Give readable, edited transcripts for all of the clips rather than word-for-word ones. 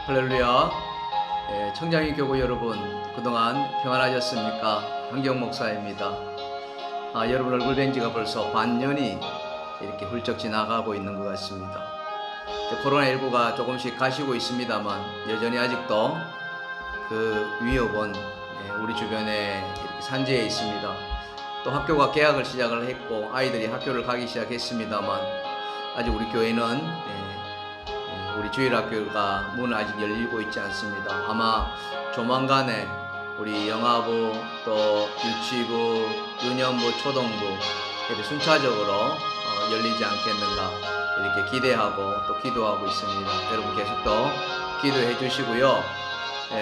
할렐루야. 청장인 교구 여러분, 그동안 평안하셨습니까? 한경 목사입니다. 여러분 얼굴 뵌 지가 벌써 반년이 이렇게 훌쩍 지나가고 있는 것 같습니다. 코로나19가 조금씩 가시고 있습니다만 여전히 아직도 그 위협은 우리 주변에 이렇게 산재해 있습니다. 또 학교가 개학을 시작을 했고 아이들이 학교를 가기 시작했습니다만 아직 우리 교회는 우리 주일학교가 문은 아직 열리고 있지 않습니다. 아마 조만간에 우리 영아부, 또 유치부, 유년부, 초등부 이렇게 순차적으로 열리지 않겠는가 이렇게 기대하고 또 기도하고 있습니다. 여러분 계속 또 기도해 주시고요.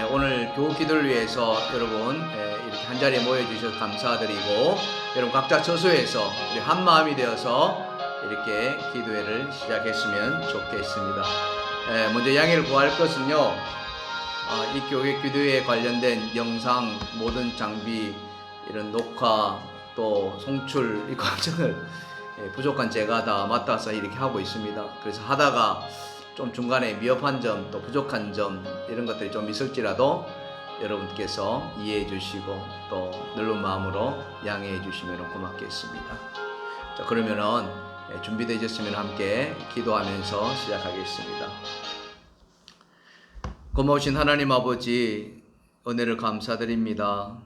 오늘 교우 기도를 위해서 여러분 이렇게 한 자리에 모여 주셔서 감사드리고, 여러분 각자 처소에서 우리 한 마음이 되어서 이렇게 기도회를 시작했으면 좋겠습니다. 먼저 양해를 구할 것은요, 이 교회 기도회에 관련된 영상, 모든 장비, 이런 녹화, 또 송출 이 과정을 부족한 제가 다 맡아서 이렇게 하고 있습니다. 그래서 하다가 좀 중간에 미흡한 점, 또 부족한 점 이런 것들이 좀 있을지라도 여러분께서 이해해 주시고 또 넓은 마음으로 양해해 주시면 고맙겠습니다. 자, 그러면은 준비되셨으면 함께 기도하면서 시작하겠습니다. 고마우신 하나님 아버지, 은혜를 감사드립니다.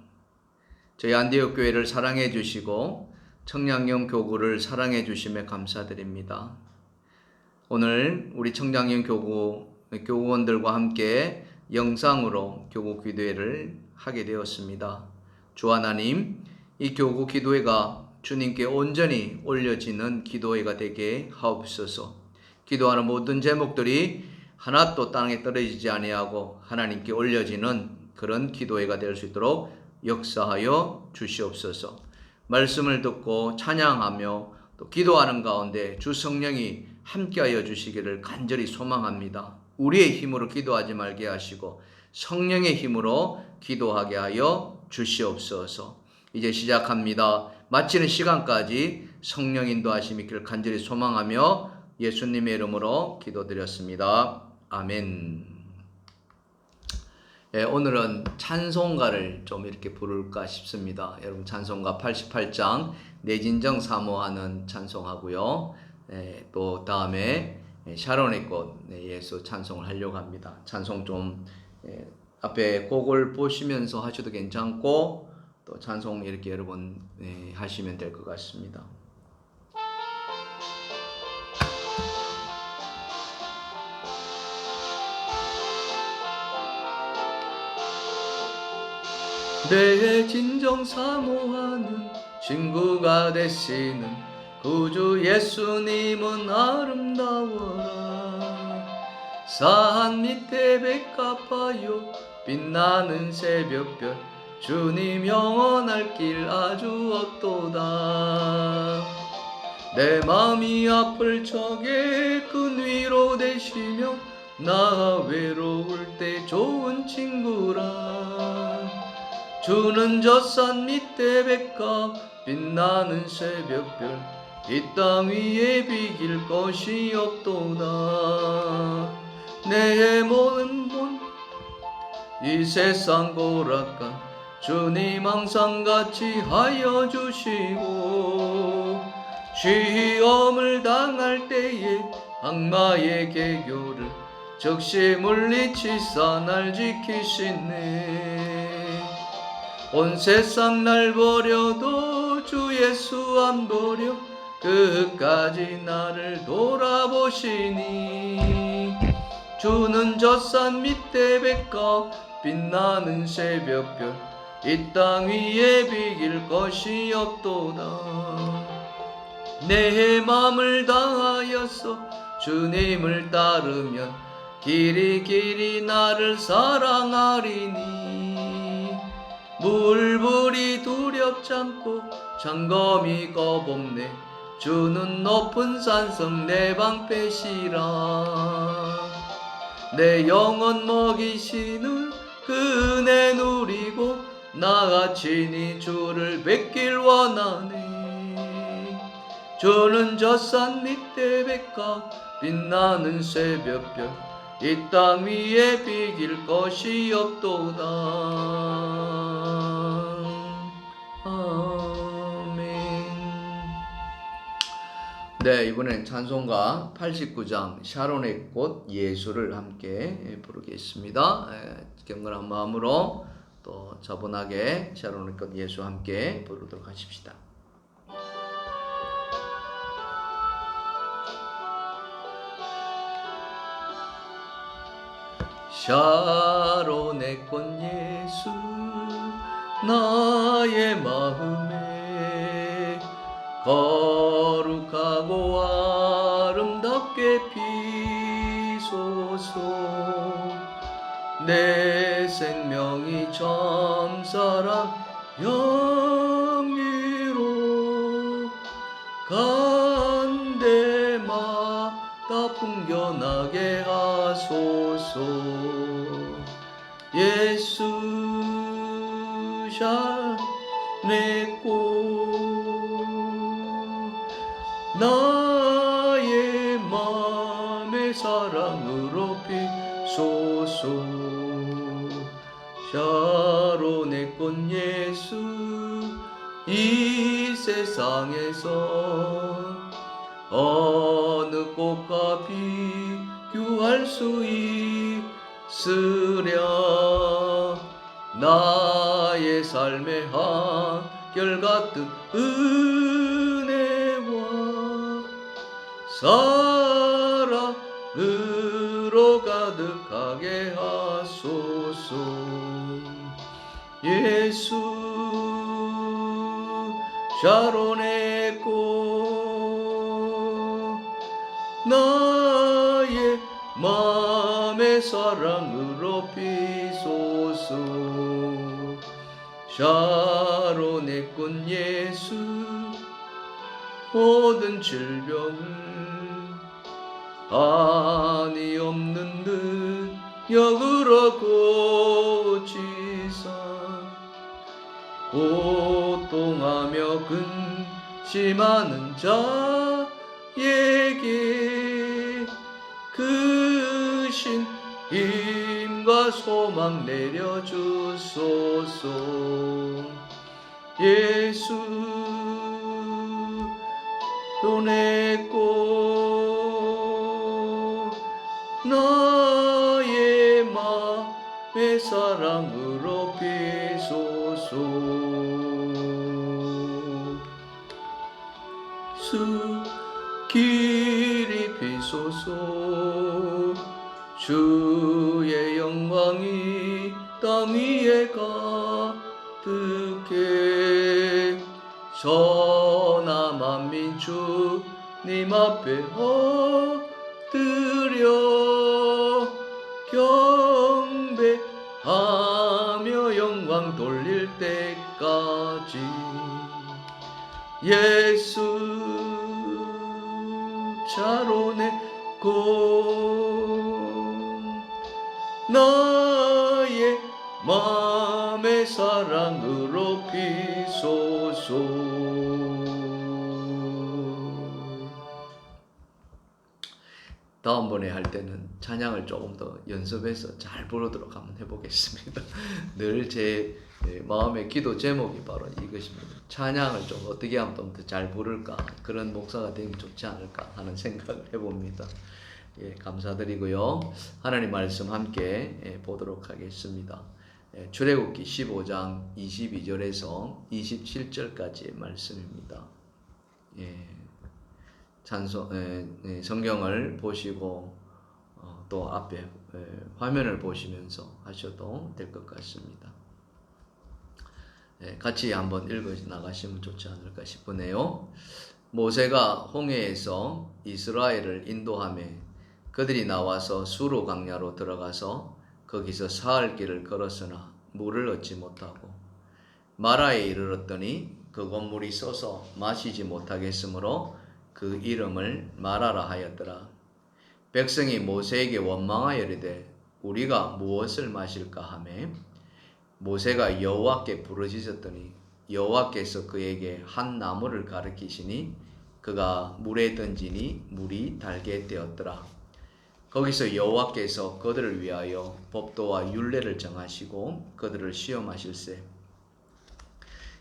저희 안디옥 교회를 사랑해 주시고 청량령 교구를 사랑해 주심에 감사드립니다. 오늘 우리 청량령 교구 교구원들과 함께 영상으로 교구 기도회를 하게 되었습니다. 주 하나님, 이 교구 기도회가 주님께 온전히 올려지는 기도회가 되게 하옵소서. 기도하는 모든 제목들이 하나도 땅에 떨어지지 아니하고 하나님께 올려지는 그런 기도회가 될 수 있도록 역사하여 주시옵소서. 말씀을 듣고 찬양하며 또 기도하는 가운데 주 성령이 함께하여 주시기를 간절히 소망합니다. 우리의 힘으로 기도하지 말게 하시고 성령의 힘으로 기도하게 하여 주시옵소서. 이제 시작합니다. 마치는 시간까지 성령 인도하심이 있기를 간절히 소망하며 예수님의 이름으로 기도드렸습니다. 아멘. 오늘은 찬송가를 좀 이렇게 부를까 싶습니다. 여러분 찬송가 88장 내진정 사모하는 찬송하고요. 또 다음에 샤론의 꽃 예수 찬송을 하려고 합니다. 찬송 좀 앞에 곡을 보시면서 하셔도 괜찮고 또 찬송 이렇게 여러분 하시면 될 것 같습니다. 내 진정 사모하는 친구가 되시는 구주 예수님은 아름다워라. 산 밑에 백합하여 빛나는 새벽별 주님 영원할 길 아주 없도다. 내 마음이 아플 적에 큰 위로 되시며 나 외로울 때 좋은 친구라. 주는 저 산 밑에 백합 빛나는 새벽별 이 땅 위에 비길 것이 없도다. 내 모든 이 세상 고락간 주님 항상 같이 하여 주시고, 시험을 당할 때에 악마의 계교를 즉시 물리치사 날 지키시네. 온 세상 날 버려도 주 예수 안 버려 끝까지 나를 돌아보시니. 주는 저 산 밑에 백합 빛나는 새벽별 이 땅 위에 비길 것이 없도다. 내 맘을 다하여서 주님을 따르면 길이 나를 사랑하리니. 물불이 두렵지 않고 장검이 겁없네. 주는 높은 산성 내 방패시라. 내 영혼 먹이시는 그 은혜 누리고 나같이 네 주를 뵙길 원하네. 주는 저 산 밑에 백가 빛나는 새벽별, 이 땅 위에 비길 것이 없도다. 아멘. 네, 이번엔 찬송가 89장 샤론의 꽃 예수를 함께 부르겠습니다. 경건한 마음으로 또 차분하게 샤론의 꽃 예수 함께 부르도록 하십시다. 샤론의 꽃 예수 나의 마음에 거룩하고 아름답게 피소서. 내 생명이 참사랑 영예로 간데마다 풍겨나게 하소서. 예수 샤론의 꽃 나의 맘의 사랑으로 피소서. 샤론의 꽃 예수 이 세상에서 어느 꽃과 비교할 수 있으랴. 나의 삶의 한결같은 은혜와 사랑으로 가득하게 하소서. 예수 샤론의 꽃 나의 맘의 사랑으로 피소서. 샤론의 꽃 예수 모든 질병 한이 없는 능력으로 고치사 고통하며 근심하는 자에게 크신 힘과 소망 내려주소서. 예수 샤론의 꽃 나의 맘의 사랑으로 피소서. 수 길이 피소서. 주의 영광이 땅 위에 가득해 선한 만민 주님 앞에 엎드려 경배하며 영광 돌릴 때까지. 예수 샤론의 꽃 나의 맘의 사랑으로 피소서. 다음번에 할 때는 찬양을 조금 더 연습해서 잘 부르도록 한번 해보겠습니다. 늘 제 마음의 기도 제목이 바로 이것입니다. 찬양을 좀 어떻게 하면 좀 더 잘 부를까, 그런 목사가 되면 좋지 않을까 하는 생각을 해봅니다. 예, 감사드리고요. 하나님 말씀 함께 보도록 하겠습니다. 출애굽기 15장 22절에서 27절까지의 말씀입니다. 예, 성경을 보시고 또 앞에 화면을 보시면서 하셔도 될 것 같습니다. 같이 한번 읽어 나가시면 좋지 않을까 싶으네요. 모세가 홍해에서 이스라엘을 인도하며 그들이 나와서 수로 광야로 들어가서 거기서 사흘 길을 걸었으나 물을 얻지 못하고 마라에 이르렀더니 그곳 물이 쏘서 마시지 못하겠으므로 그 이름을 마라라 하였더라. 백성이 모세에게 원망하여 이르되 우리가 무엇을 마실까 하매 모세가 여호와께 부르짖었더니 여호와께서 그에게 한 나무를 가르치시니 그가 물에 던지니 물이 달게 되었더라. 거기서 여호와께서 그들을 위하여 법도와 율례를 정하시고 그들을 시험하실세.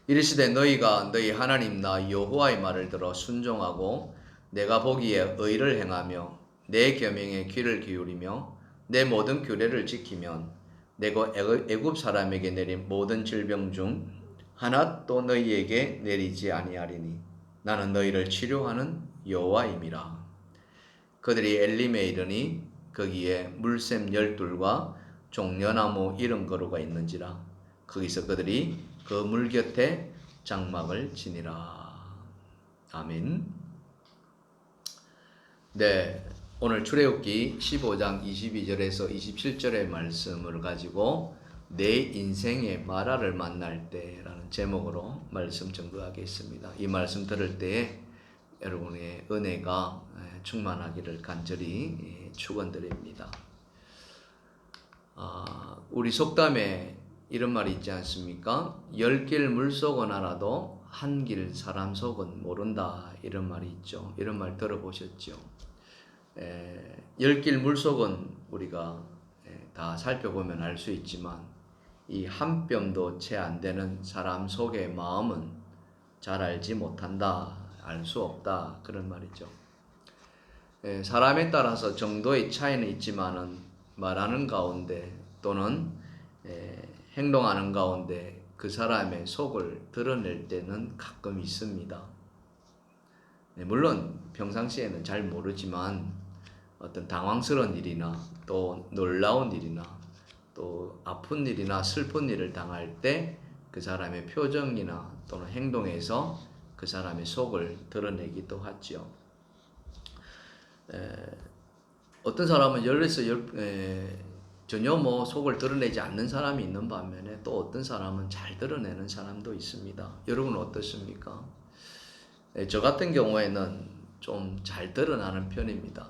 이르시되 너희가 너희 하나님 나 여호와의 말을 들어 순종하고 내가 보기에 의를 행하며 내 계명에 귀를 기울이며 내 모든 규례를 지키면 내가 애굽 사람에게 내린 모든 질병 중 하나도 너희에게 내리지 아니하리니 나는 너희를 치료하는 여호와임이라. 그들이 엘림에 이르니 거기에 물샘 12과 종려나무 70그루가 있는지라. 거기서 그들이 그 물 곁에 장막을 지니라. 아멘. 네, 오늘 출애굽기 15장 22절에서 27절의 말씀을 가지고 내 인생의 마라를 만날 때라는 제목으로 말씀 전거하겠습니다. 이 말씀 들을 때에 여러분의 은혜가 충만하기를 간절히 축원드립니다. 우리 속담에 이런 말이 있지 않습니까? 10길 물속은 알아도 한 길 사람 속은 모른다, 이런 말이 있죠. 이런 말 들어보셨죠? 10길 물속은 우리가 다 살펴보면 알 수 있지만 이 한 뼘도 채 안 되는 사람 속의 마음은 잘 알지 못한다, 알 수 없다, 그런 말이죠. 사람에 따라서 정도의 차이는 있지만은 말하는 가운데 또는 행동하는 가운데 그 사람의 속을 드러낼 때는 가끔 있습니다. 물론 평상시에는 잘 모르지만 어떤 당황스러운 일이나 또 놀라운 일이나 또 아픈 일이나 슬픈 일을 당할 때 그 사람의 표정이나 또는 행동에서 그 사람의 속을 드러내기도 하죠. 어떤 사람은 전혀 속을 드러내지 않는 사람이 있는 반면에 또 어떤 사람은 잘 드러내는 사람도 있습니다. 여러분은 어떻습니까? 저 같은 경우에는 좀 잘 드러나는 편입니다.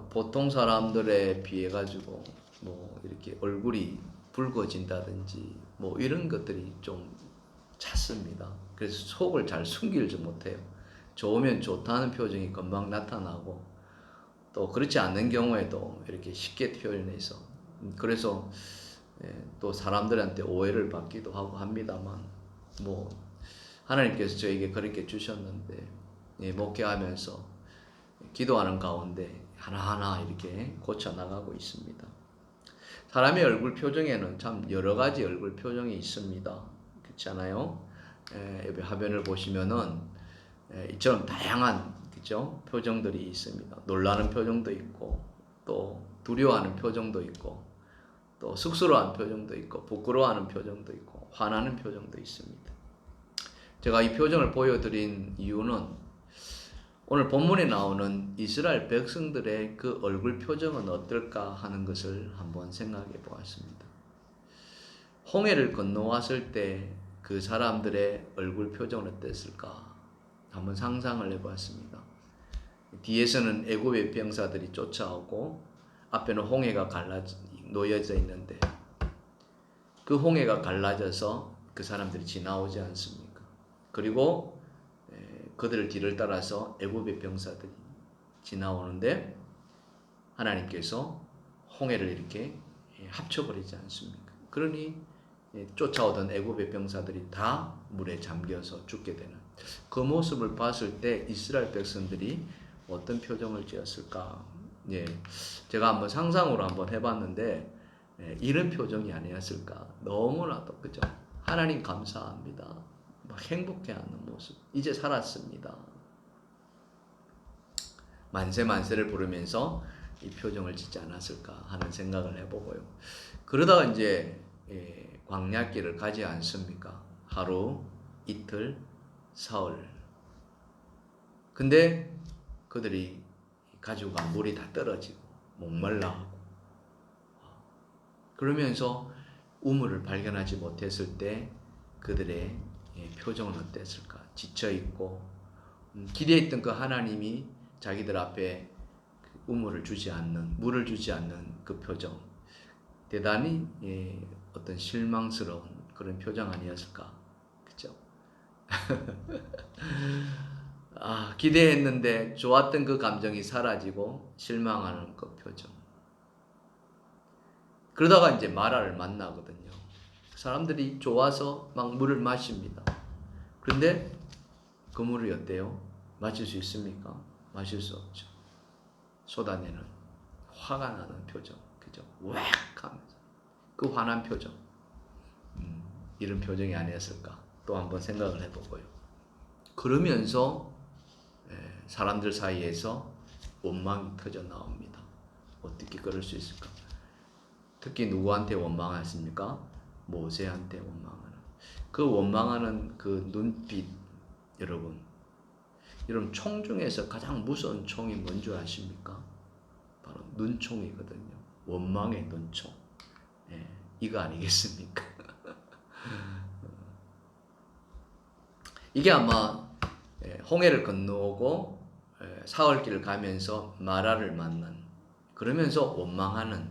보통 사람들에 비해 가지고 이렇게 얼굴이 붉어진다든지 이런 것들이 좀 잦습니다. 그래서 속을 잘 숨기지 못해요. 좋으면 좋다는 표정이 금방 나타나고 또 그렇지 않는 경우에도 이렇게 쉽게 표현해서 그래서 또 사람들한테 오해를 받기도 하고 합니다만 하나님께서 저에게 그렇게 주셨는데 목회하면서 기도하는 가운데 하나하나 이렇게 고쳐 나가고 있습니다. 사람의 얼굴 표정에는 참 여러 가지 얼굴 표정이 있습니다. 그렇지 않아요? 여기 화면을 보시면은 이처럼 다양한 표정들이 있습니다. 놀라는 표정도 있고 또 두려워하는 표정도 있고 또 쑥스러워하는 표정도 있고 부끄러워하는 표정도 있고 화나는 표정도 있습니다. 제가 이 표정을 보여드린 이유는 오늘 본문에 나오는 이스라엘 백성들의 그 얼굴 표정은 어떨까 하는 것을 한번 생각해 보았습니다. 홍해를 건너왔을 때 그 사람들의 얼굴 표정은 어땠을까 한번 상상을 해보았습니다. 뒤에서는 애굽의 병사들이 쫓아오고 앞에는 홍해가 놓여져 있는데 그 홍해가 갈라져서 그 사람들이 지나오지 않습니까? 그리고 그들을 뒤를 따라서 애굽의 병사들이 지나오는데 하나님께서 홍해를 이렇게 합쳐버리지 않습니까? 그러니 쫓아오던 애굽의 병사들이 다 물에 잠겨서 죽게 되는 그 모습을 봤을 때 이스라엘 백성들이 어떤 표정을 지었을까? 제가 한번 상상으로 한번 해봤는데 이런 표정이 아니었을까? 너무나도 그죠? 하나님 감사합니다. 행복해하는 모습. 이제 살았습니다. 만세 만세를 부르면서 이 표정을 짓지 않았을까 하는 생각을 해보고요. 그러다가 이제 광야길을 가지 않습니까? 하루, 이틀, 사흘. 근데 그들이 가지고 간 물이 다 떨어지고 목말라하고 그러면서 우물을 발견하지 못했을 때 그들의 표정은 어땠을까? 지쳐있고 기대했던 그 하나님이 자기들 앞에 우물을 주지 않는, 물을 주지 않는 그 표정, 대단히 어떤 실망스러운 그런 표정 아니었을까, 그죠? 기대했는데 좋았던 그 감정이 사라지고 실망하는 그 표정. 그러다가 이제 마라를 만나거든요. 사람들이 좋아서 막 물을 마십니다. 그런데 그 물이 어때요? 마실 수 있습니까? 마실 수 없죠. 쏟아내는 화가 나는 표정, 그죠? 웩 하면서 그 화난 표정, 이런 표정이 아니었을까 또 한번 생각을 해보고요. 그러면서 사람들 사이에서 원망이 터져 나옵니다. 어떻게 그럴 수 있을까? 특히 누구한테 원망하십니까? 모세한테 원망하는. 그 원망하는 그 눈빛, 여러분 총 중에서 가장 무서운 총이 뭔 줄 아십니까? 바로 눈총이거든요. 원망의 눈총. 이거 아니겠습니까? 이게 아마 홍해를 건너오고 사흘길을 가면서 마라를 만난, 그러면서 원망하는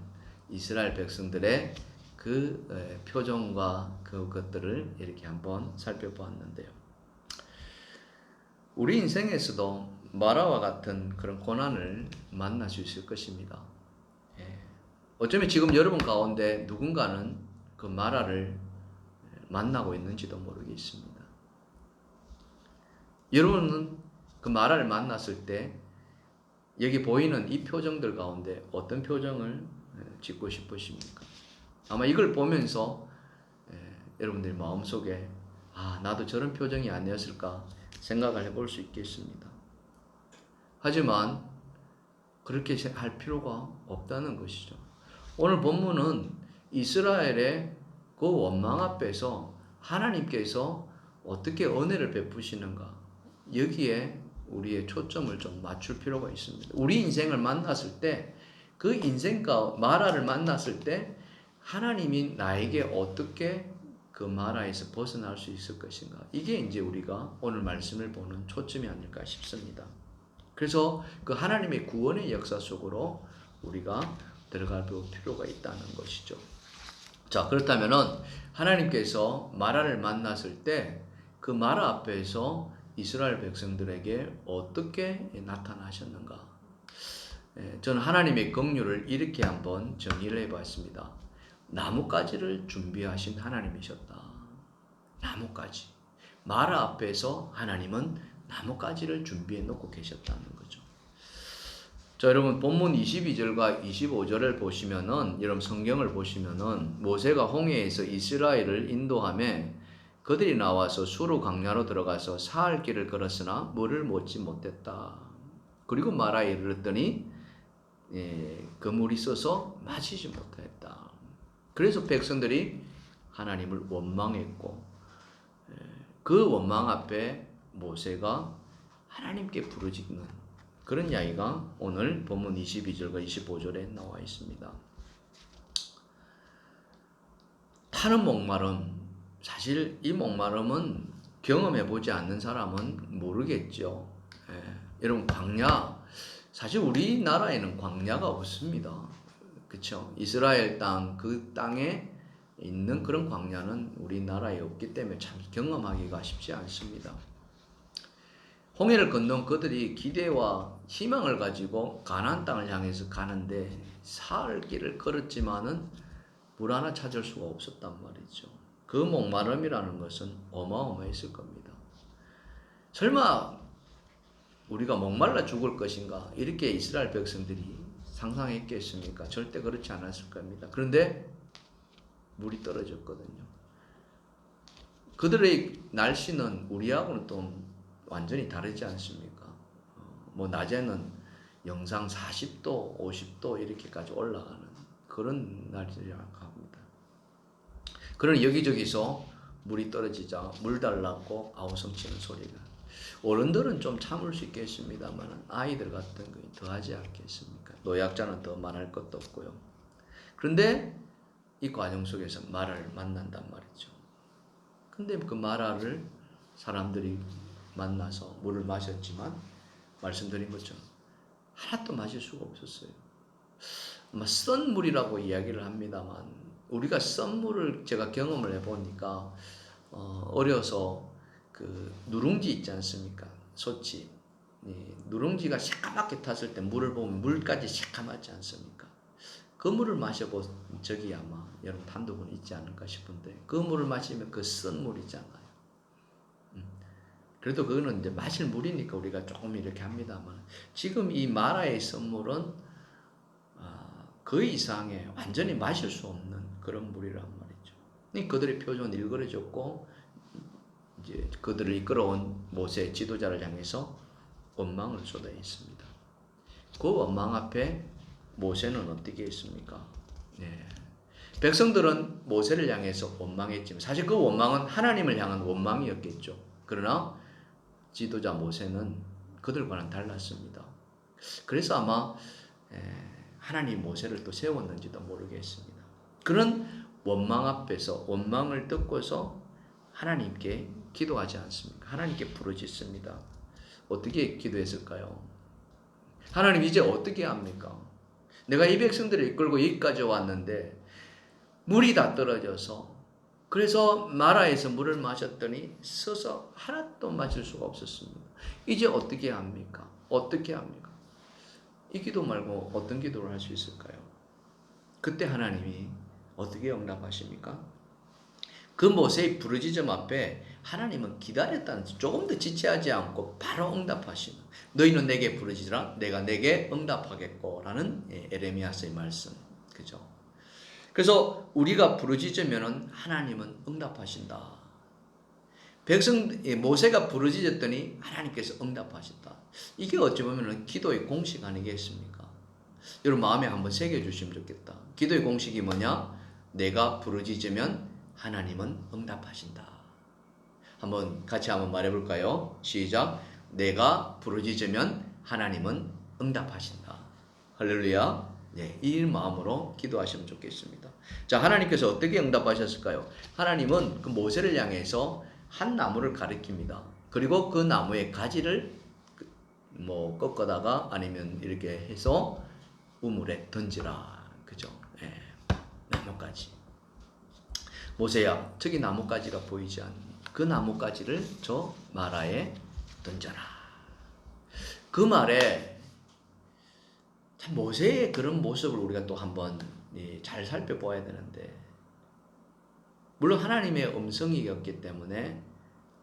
이스라엘 백성들의 그 표정과 그것들을 이렇게 한번 살펴보았는데요. 우리 인생에서도 마라와 같은 그런 고난을 만날 수 있을 것입니다. 어쩌면 지금 여러분 가운데 누군가는 그 마라를 만나고 있는지도 모르겠습니다. 여러분은 그 마라를 만났을 때 여기 보이는 이 표정들 가운데 어떤 표정을 짓고 싶으십니까? 아마 이걸 보면서 여러분들의 마음속에 나도 저런 표정이 아니었을까 생각을 해볼 수 있겠습니다. 하지만 그렇게 할 필요가 없다는 것이죠. 오늘 본문은 이스라엘의 그 원망 앞에서 하나님께서 어떻게 은혜를 베푸시는가, 여기에 우리의 초점을 좀 맞출 필요가 있습니다. 우리 인생을 만났을 때, 그 인생과 마라를 만났을 때 하나님이 나에게 어떻게 그 마라에서 벗어날 수 있을 것인가, 이게 이제 우리가 오늘 말씀을 보는 초점이 아닐까 싶습니다. 그래서 그 하나님의 구원의 역사 속으로 우리가 들어갈 필요가 있다는 것이죠. 자, 그렇다면은 하나님께서 마라를 만났을 때 그 마라 앞에서 이스라엘 백성들에게 어떻게 나타나셨는가? 저는 하나님의 긍휼을 이렇게 한번 정의를 해봤습니다. 나뭇가지를 준비하신 하나님이셨다. 나뭇가지. 마라 앞에서 하나님은 나뭇가지를 준비해 놓고 계셨다는 거죠. 자, 여러분 본문 22절과 25절을 보시면은, 여러분 성경을 보시면은 모세가 홍해에서 이스라엘을 인도하며 그들이 나와서 수르 광야로 들어가서 사흘 길을 걸었으나 물을 먹지 못했다. 그리고 마라에 이르렀더니 그 물이 써서 마시지 못했다. 그래서 백성들이 하나님을 원망했고, 그 원망 앞에 모세가 하나님께 부르짖는 그런 이야기가 오늘 본문 22절과 25절에 나와 있습니다. 타는 목마름, 사실 이 목마름은 경험해보지 않는 사람은 모르겠죠. 여러분 광야, 사실 우리나라에는 광야가 없습니다. 그렇죠? 이스라엘 땅, 그 땅에 있는 그런 광야는 우리나라에 없기 때문에 참 경험하기가 쉽지 않습니다. 홍해를 건넌 그들이 기대와 희망을 가지고 가나안 땅을 향해서 가는데 사흘 길을 걸었지만은 물 하나 찾을 수가 없었단 말이죠. 그 목마름이라는 것은 어마어마했을 겁니다. 설마 우리가 목말라 죽을 것인가, 이렇게 이스라엘 백성들이 상상했겠습니까? 절대 그렇지 않았을 겁니다. 그런데 물이 떨어졌거든요. 그들의 날씨는 우리하고는 또 완전히 다르지 않습니까? 낮에는 영상 40도, 50도 이렇게까지 올라가는 그런 날이라고 합니다. 그러나 여기저기서 물이 떨어지자 물 달라고 아우성치는 소리가, 어른들은 좀 참을 수 있겠습니다만 아이들 같은 거 더하지 않겠습니까? 노약자는 더 말할 것도 없고요. 그런데 이 과정 속에서 마라를 만난단 말이죠. 근데 그 마라를 사람들이 만나서 물을 마셨지만 말씀드린 것처럼 하나도 마실 수가 없었어요. 아마 썬 물이라고 이야기를 합니다만 우리가 썬 물을 제가 경험을 해보니까 어려서 그 누룽지 있지 않습니까? 소치. 누룽지가 새까맣게 탔을 때 물을 보면 물까지 새까맣지 않습니까? 그 물을 마셔본 적이 아마 여러분 한두 번 있지 않을까 싶은데 그 물을 마시면 그 쓴 물이잖아요. 그래도 그거는 이제 마실 물이니까 우리가 조금 이렇게 합니다만 지금 이 마라의 쓴물은 그 이상의 완전히 마실 수 없는 그런 물이란 말이죠. 그들의 표정은 일그러졌고 이제 그들을 이끌어온 모세 지도자를 향해서 원망을 쏟아했습니다. 그 원망 앞에 모세는 어떻게 했습니까? 네. 백성들은 모세를 향해서 원망했지만 사실 그 원망은 하나님을 향한 원망이었겠죠. 그러나 지도자 모세는 그들과는 달랐습니다. 그래서 아마 하나님 모세를 또 세웠는지도 모르겠습니다. 그런 원망 앞에서 원망을 듣고서 하나님께 기도하지 않습니까? 하나님께 부르짖습니다. 어떻게 기도했을까요? 하나님 이제 어떻게 합니까? 내가 이 백성들을 이끌고 여기까지 왔는데 물이 다 떨어져서 그래서 마라에서 물을 마셨더니 서서 하나도 마실 수가 없었습니다. 이제 어떻게 합니까? 어떻게 합니까? 이 기도 말고 어떤 기도를 할 수 있을까요? 그때 하나님이 어떻게 응답하십니까? 그 모세의 부르짖음 앞에 하나님은 기다렸다는 조금 더 지체하지 않고 바로 응답하시는 너희는 내게 부르짖으라 내가 내게 응답하겠고 라는 에레미야서의 말씀. 그죠? 그래서 우리가 부르짖으면 하나님은 응답하신다. 모세가 부르짖었더니 하나님께서 응답하셨다. 이게 어찌 보면 기도의 공식 아니겠습니까? 여러분 마음에 한번 새겨주시면 좋겠다. 기도의 공식이 뭐냐? 내가 부르짖으면 하나님은 응답하신다. 같이 한번 말해볼까요? 시작. 내가 부르짖으면 하나님은 응답하신다. 할렐루야. 네, 이 마음으로 기도하시면 좋겠습니다. 자, 하나님께서 어떻게 응답하셨을까요? 하나님은 그 모세를 향해서 한 나무를 가리킵니다. 그리고 그 나무의 가지를 꺾어다가 아니면 이렇게 해서 우물에 던지라. 그죠? 예, 나뭇가지. 모세야, 저기 나뭇가지가 보이지 않니? 그 나뭇가지를 저 마라에 던져라. 그 말에 참 모세의 그런 모습을 우리가 또 한번 잘 살펴봐야 되는데 물론 하나님의 음성이었기 때문에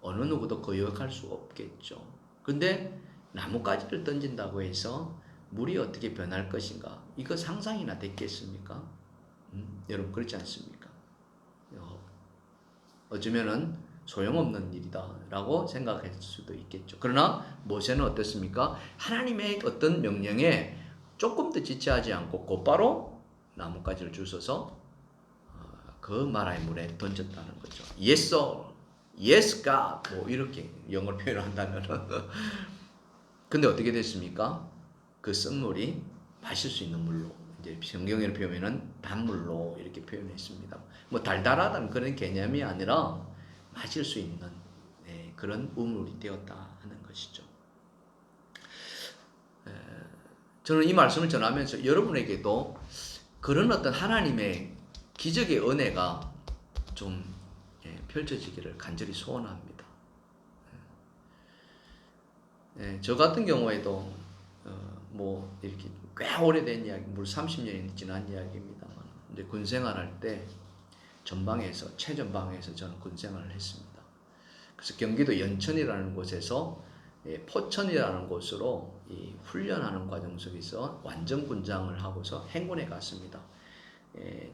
어느 누구도 거역할 수 없겠죠. 그런데 나뭇가지를 던진다고 해서 물이 어떻게 변할 것인가? 이거 상상이나 됐겠습니까? 여러분 그렇지 않습니까? 어쩌면은 소용없는 일이다 라고 생각할 수도 있겠죠. 그러나 모세는 어땠습니까? 하나님의 어떤 명령에 조금도 지체하지 않고 곧바로 나뭇가지를 주워서 그 마라의 물에 던졌다는 거죠. Yes, sir. Yes, God. 뭐 이렇게 영어로 표현한다면 근데 어떻게 됐습니까? 그 쓴물이 마실 수 있는 물로 이제 성경으로 표현은 단물로 이렇게 표현했습니다. 뭐 달달하다는 그런 개념이 아니라 마실 수 있는 그런 우물이 되었다 하는 것이죠. 저는 이 말씀을 전하면서 여러분에게도 그런 어떤 하나님의 기적의 은혜가 좀 펼쳐지기를 간절히 소원합니다. 저 같은 경우에도 이렇게 꽤 오래된 이야기, 물 30년이 지난 이야기입니다만, 이제 군 생활할 때 최전방에서 저는 군 생활을 했습니다. 그래서 경기도 연천이라는 곳에서 포천이라는 곳으로 이 훈련하는 과정 속에서 완전 군장을 하고서 행군에 갔습니다.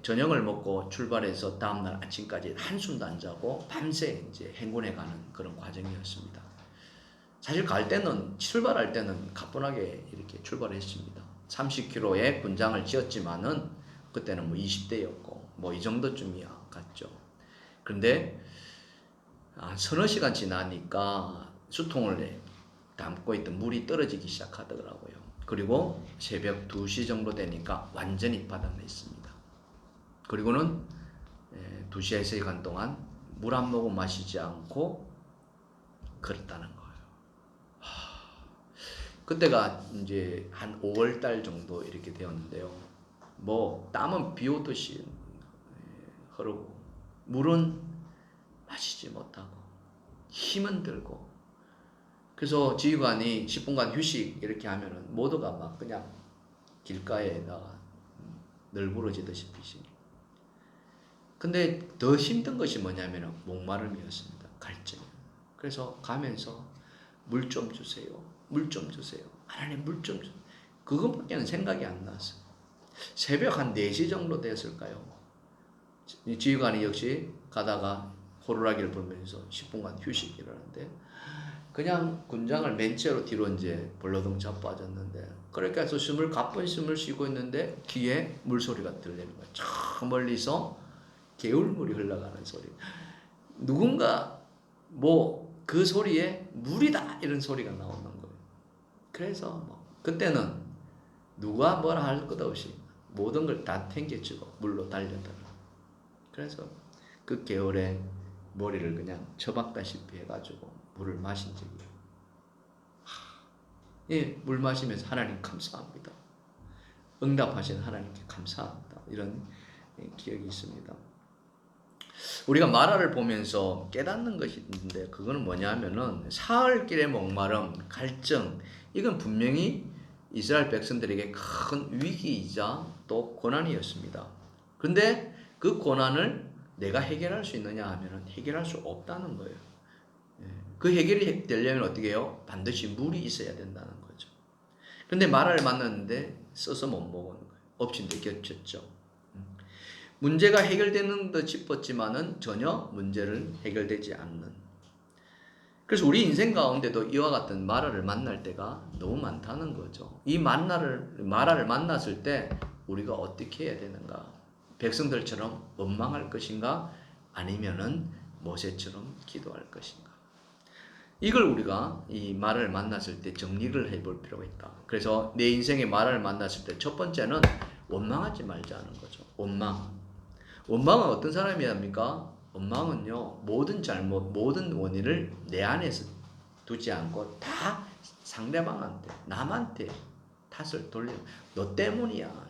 저녁을 먹고 출발해서 다음날 아침까지 한숨도 안 자고 밤새 이제 행군에 가는 그런 과정이었습니다. 사실 출발할 때는 가뿐하게 이렇게 출발했습니다. 30km의 군장을 지었지만은 그때는 20대였고 이 정도쯤이야 갔죠. 그런데 서너 시간 지나니까 수통을 담고 있던 물이 떨어지기 시작하더라고요. 그리고 새벽 2시 정도 되니까 완전히 바닥났습니다. 그리고는 2시간 3시간 동안 물 한 모금 마시지 않고 걸었다는 거예요. 그때가 이제 한 5월 달 정도 이렇게 되었는데요. 뭐 땀은 비 오듯이 흐르고 물은 마시지 못하고 힘은 들고, 그래서 지휘관이 10분간 휴식 이렇게 하면은 모두가 막 그냥 길가에다가 널브러지듯이 피시. 근데 더 힘든 것이 뭐냐면 목마름이었습니다. 갈증. 그래서 가면서 물 좀 주세요. 물 좀 주세요. 하나님 물 좀 주세요. 그것밖에는 생각이 안 났어요. 새벽 한 4시 정도 됐을까요? 지휘관이 역시 가다가 호루라기를 불면서 10분간 휴식을 하는데, 그냥 군장을 맨 채로 뒤로 이제 벌러덩 자빠졌는데, 그렇게 해서 가쁜 숨을 쉬고 있는데 귀에 물소리가 들리는 거예요. 저 멀리서 개울물이 흘러가는 소리. 누군가 뭐 그 소리에 물이다 이런 소리가 나오는 거예요. 그래서 뭐 그때는 누가 뭐라 할 것 없이 모든 걸 다 탱겨주고 물로 달려들어. 그래서 그 개울에 머리를 그냥 처박다시피 해가지고 물을 마신 적이. 예, 물 마시면서 하나님 감사합니다. 응답하신 하나님께 감사합니다. 이런 기억이 있습니다. 우리가 마라를 보면서 깨닫는 것이 있는데, 그거는 뭐냐면은 사흘길의 목마름, 갈증, 이건 분명히 이스라엘 백성들에게 큰 위기이자 또 고난이었습니다. 그런데 그 고난을 내가 해결할 수 있느냐 하면은 해결할 수 없다는 거예요. 그 해결이 되려면 어떻게 해요? 반드시 물이 있어야 된다는 거죠. 그런데 마라를 만났는데 써서 못 먹은 거예요. 엎친 데 겹쳤죠. 문제가 해결되는 듯 싶었지만은 전혀 문제를 해결되지 않는. 그래서 우리 인생 가운데도 이와 같은 마라를 만날 때가 너무 많다는 거죠. 이 마라를 만났을 때 우리가 어떻게 해야 되는가? 백성들처럼 원망할 것인가? 아니면은 모세처럼 기도할 것인가? 이걸 우리가 이 마라를 만났을 때 정리를 해볼 필요가 있다. 그래서 내 인생의 마라를 만났을 때 첫 번째는 원망하지 말자는 거죠. 원망은 어떤 사람이 합니까? 원망은요, 모든 잘못, 모든 원인을 내 안에서 두지 않고 다 상대방한테, 남한테 탓을 돌려. 너 때문이야.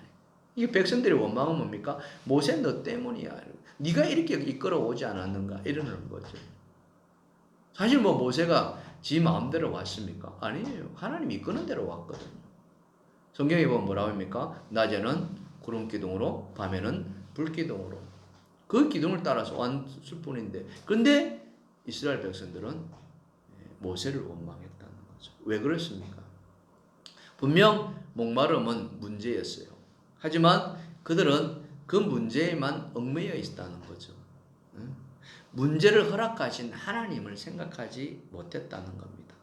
이게 백성들의 원망은 뭡니까? 모세 너 때문이야. 네가 이렇게 이끌어오지 않았는가? 이러는 거죠. 사실 뭐 모세가 지 마음대로 왔습니까? 아니에요. 하나님이 이끄는 대로 왔거든요. 성경에 보면 뭐라고 합니까? 낮에는 구름 기둥으로, 밤에는 불 기둥으로. 그 기둥을 따라서 왔을 뿐인데, 그런데 이스라엘 백성들은 모세를 원망했다는 거죠. 왜 그렇습니까? 분명 목마름은 문제였어요. 하지만 그들은 그 문제에만 얽매여 있다는 거죠. 문제를 허락하신 하나님을 생각하지 못했다는 겁니다.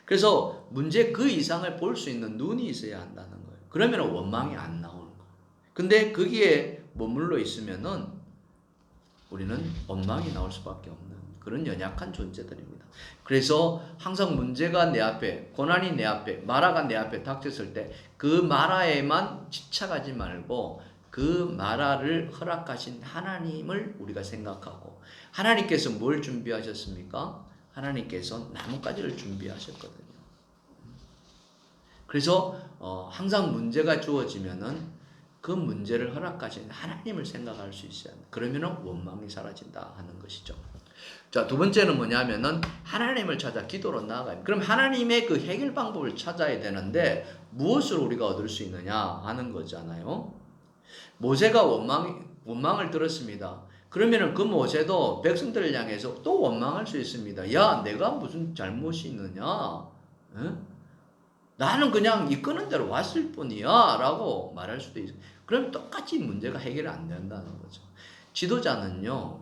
그래서 문제 그 이상을 볼 수 있는 눈이 있어야 한다는 거예요. 그러면 원망이 안 나오는 거예요. 근데 거기에 머물러 있으면은 우리는 원망이 나올 수밖에 없는 그런 연약한 존재들입니다. 그래서 항상 문제가 내 앞에, 고난이 내 앞에, 마라가 내 앞에 닥쳤을 때 그 마라에만 집착하지 말고 그 마라를 허락하신 하나님을 우리가 생각하고, 하나님께서 뭘 준비하셨습니까? 하나님께서 나뭇가지를 준비하셨거든요. 그래서 항상 문제가 주어지면은 그 문제를 허락하신 하나님을 생각할 수 있어야 합니다. 그러면 원망이 사라진다 하는 것이죠. 자, 두 번째는 뭐냐면은 하나님을 찾아 기도로 나아가요. 그럼 하나님의 그 해결 방법을 찾아야 되는데 무엇을 우리가 얻을 수 있느냐 하는 거잖아요. 모세가 원망을 들었습니다. 그러면은 그 모세도 백성들을 향해서 또 원망할 수 있습니다. 야, 내가 무슨 잘못이 있느냐? 응? 나는 그냥 이끄는 대로 왔을 뿐이야 라고 말할 수도 있어요. 그럼 똑같이 문제가 해결이 안 된다는 거죠. 지도자는요,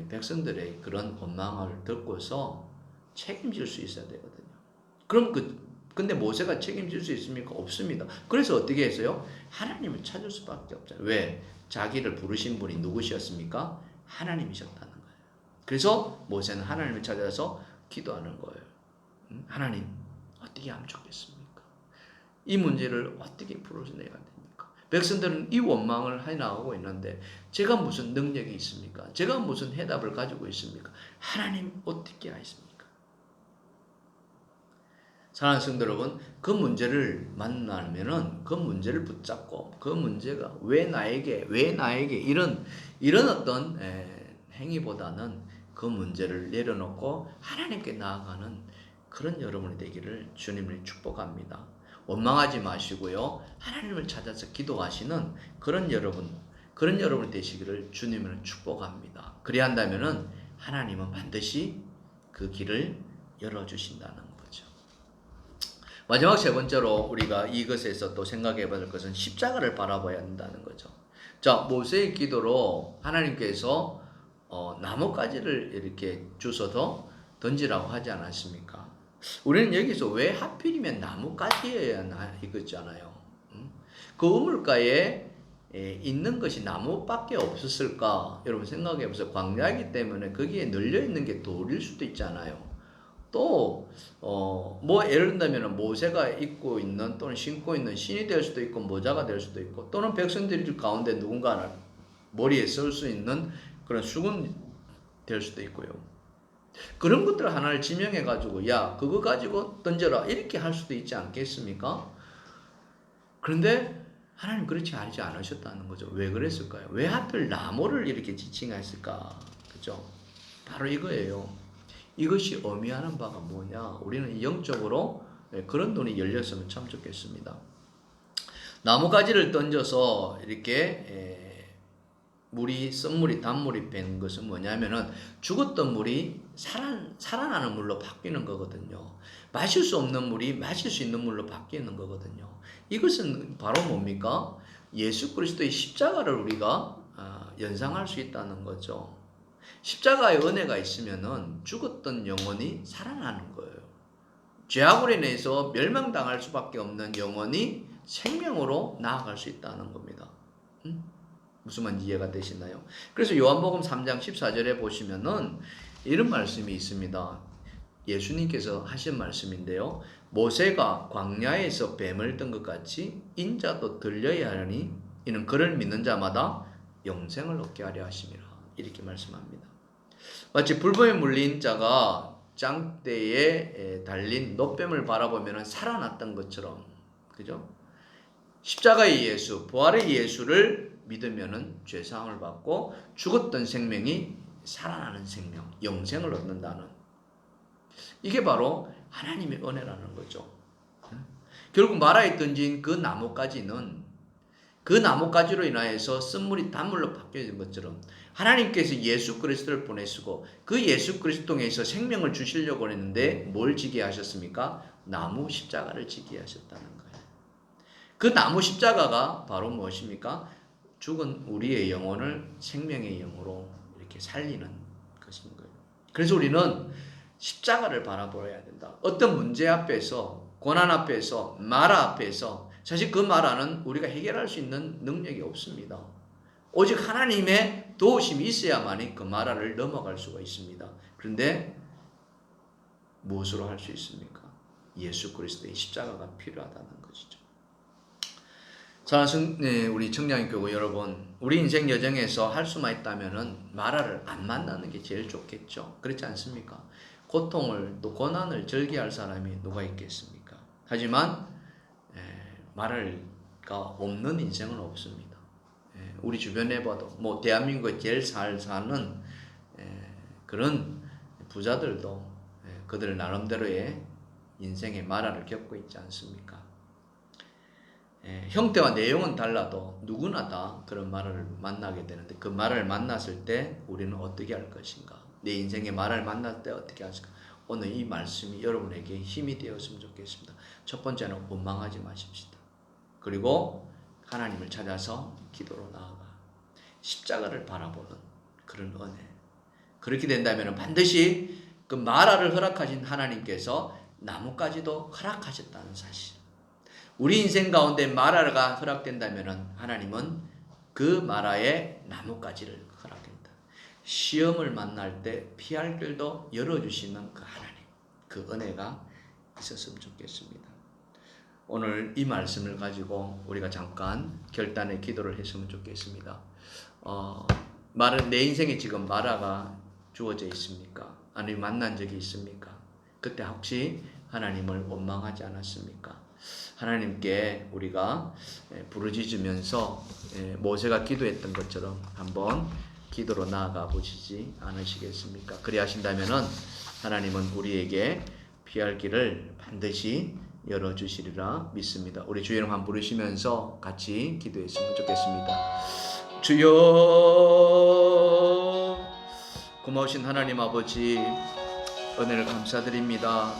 백성들의 그런 원망을 듣고서 책임질 수 있어야 되거든요. 그럼 근데 모세가 책임질 수 있습니까? 없습니다. 그래서 어떻게 했어요? 하나님을 찾을 수밖에 없잖아요. 왜? 자기를 부르신 분이 누구셨습니까? 하나님이셨다는 거예요. 그래서 모세는 하나님을 찾아서 기도하는 거예요. 하나님, 어떻게 하면 좋겠습니까? 이 문제를 어떻게 풀어내야 됩니까? 백성들은 이 원망을 해나가고 있는데 제가 무슨 능력이 있습니까? 제가 무슨 해답을 가지고 있습니까? 하나님 어떻게 하십니까? 사랑하는 성도 여러분, 그 문제를 만나면은 그 문제를 붙잡고 그 문제가 왜 나에게 이런 어떤 행위보다는 그 문제를 내려놓고 하나님께 나아가는 그런 여러분이 되기를 주님을 축복합니다. 원망하지 마시고요. 하나님을 찾아서 기도하시는 그런 여러분 되시기를 주님을 축복합니다. 그리한다면은 하나님은 반드시 그 길을 열어주신다는 거죠. 마지막 세 번째로 우리가 이것에서 또 생각해 볼 것은 십자가를 바라봐야 한다는 거죠. 자, 모세의 기도로 하나님께서 나뭇가지를 이렇게 주셔서 던지라고 하지 않았습니까? 우리는 여기서 왜 하필이면 나뭇가지여야 하나 이거잖아요. 그 우물가에 있는 것이 나무밖에 없었을까? 여러분 생각해 보세요. 광야이기 때문에 거기에 널려 있는 게 돌일 수도 있잖아요. 또 뭐 예를 들면 모세가 입고 있는 또는 신고 있는 신이 될 수도 있고 모자가 될 수도 있고 또는 백성들 가운데 누군가는 머리에 쓸 수 있는 그런 수건 될 수도 있고요. 그런 것들 하나를 지명해 가지고 야 그거 가지고 던져라 이렇게 할 수도 있지 않겠습니까? 그런데 하나님 그렇지 않으셨다는 거죠. 왜 그랬을까요? 왜 하필 나무를 이렇게 지칭했을까? 그죠? 바로 이거예요. 이것이 의미하는 바가 뭐냐? 우리는 영적으로 그런 눈이 열렸으면 참 좋겠습니다. 나뭇가지를 던져서 이렇게 썬물이 단물이 된 것은 뭐냐면은 죽었던 물이 살아나는 물로 바뀌는 거거든요. 마실 수 없는 물이 마실 수 있는 물로 바뀌는 거거든요. 이것은 바로 뭡니까? 예수 그리스도의 십자가를 우리가 연상할 수 있다는 거죠. 십자가의 은혜가 있으면은 죽었던 영혼이 살아나는 거예요. 죄악으로 인해서 멸망당할 수밖에 없는 영혼이 생명으로 나아갈 수 있다는 겁니다. 무슨 말인지 이해가 되시나요? 그래서 요한복음 3장 14절에 보시면은 이런 말씀이 있습니다. 예수님께서 하신 말씀인데요. 모세가 광야에서 뱀을 뜬 것 같이 인자도 들려야 하니 이는 그를 믿는 자마다 영생을 얻게 하려 하심이라. 이렇게 말씀합니다. 마치 불법에 물린 자가 장대에 달린 놋뱀을 바라보면 살아났던 것처럼, 그죠? 십자가의 예수, 부활의 예수를 믿으면 죄사함을 받고 죽었던 생명이 살아나는 생명, 영생을 얻는다는, 이게 바로 하나님의 은혜라는 거죠. 결국 마라에 던진 그 나뭇가지는 그 나뭇가지로 인하여서 쓴물이 단물로 바뀌어진 것처럼 하나님께서 예수 그리스도를 보내시고 그 예수 그리스도 통해서 생명을 주시려고 했는데 뭘 지게 하셨습니까? 나무 십자가를 지게 하셨다는 거예요. 그 나무 십자가가 바로 무엇입니까? 죽은 우리의 영혼을 생명의 영으로 이렇게 살리는 것인 거예요. 그래서 우리는 십자가를 바라보아야 된다. 어떤 문제 앞에서, 고난 앞에서, 마라 앞에서 사실 그 마라는 우리가 해결할 수 있는 능력이 없습니다. 오직 하나님의 도우심이 있어야만이 그 마라를 넘어갈 수가 있습니다. 그런데 무엇으로 할 수 있습니까? 예수 그리스도의 십자가가 필요하다는 것이죠. 사랑하는 우리 청량교구 여러분, 우리 인생 여정에서 할 수만 있다면은 마라를 안 만나는 게 제일 좋겠죠. 그렇지 않습니까? 고통을 또 고난을 즐겨할 사람이 누가 있겠습니까? 하지만 마라가 없는 인생은 없습니다. 우리 주변에 봐도 뭐 대한민국에 제일 잘 사는 그런 부자들도 그들 나름대로의 인생의 마라를 겪고 있지 않습니까? 형태와 내용은 달라도 누구나 다 그런 마라를 만나게 되는데 그 마라를 만났을 때 우리는 어떻게 할 것인가? 내 인생의 마라를 만날 때 어떻게 할까? 오늘 이 말씀이 여러분에게 힘이 되었으면 좋겠습니다. 첫 번째는 원망하지 마십시다. 그리고 하나님을 찾아서 기도로 나아가 십자가를 바라보는 그런 은혜. 그렇게 된다면 반드시 그 마라를 허락하신 하나님께서 나뭇가지도 허락하셨다는 사실. 우리 인생 가운데 마라가 허락된다면 하나님은 그 마라의 나뭇가지를 허락합니다. 시험을 만날 때 피할 길도 열어주시는 그 하나님, 그 은혜가 있었으면 좋겠습니다. 오늘 이 말씀을 가지고 우리가 잠깐 결단의 기도를 했으면 좋겠습니다. 내 인생에 지금 마라가 주어져 있습니까? 아니면 만난 적이 있습니까? 그때 혹시 하나님을 원망하지 않았습니까? 하나님께 우리가 부르짖으면서 모세가 기도했던 것처럼 한번 기도로 나아가 보시지 않으시겠습니까? 그리하신다면은 하나님은 우리에게 피할 길을 반드시 열어주시리라 믿습니다. 우리 주 이름 한번 부르시면서 같이 기도했으면 좋겠습니다. 주여, 고마우신 하나님 아버지, 은혜를 감사드립니다.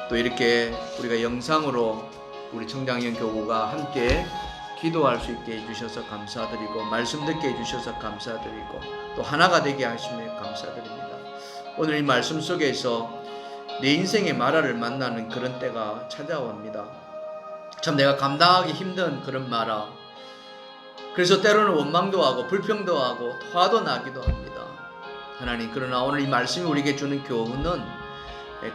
또 이렇게 우리가 영상으로 우리 청장년 교구가 함께 기도할 수 있게 해주셔서 감사드리고, 말씀 듣게 해주셔서 감사드리고, 또 하나가 되게 하시며 감사드립니다. 오늘 이 말씀 속에서 내 인생의 마라를 만나는 그런 때가 찾아옵니다. 참 내가 감당하기 힘든 그런 마라, 그래서 때로는 원망도 하고 불평도 하고 화도 나기도 합니다. 하나님, 그러나 오늘 이 말씀이 우리에게 주는 교훈은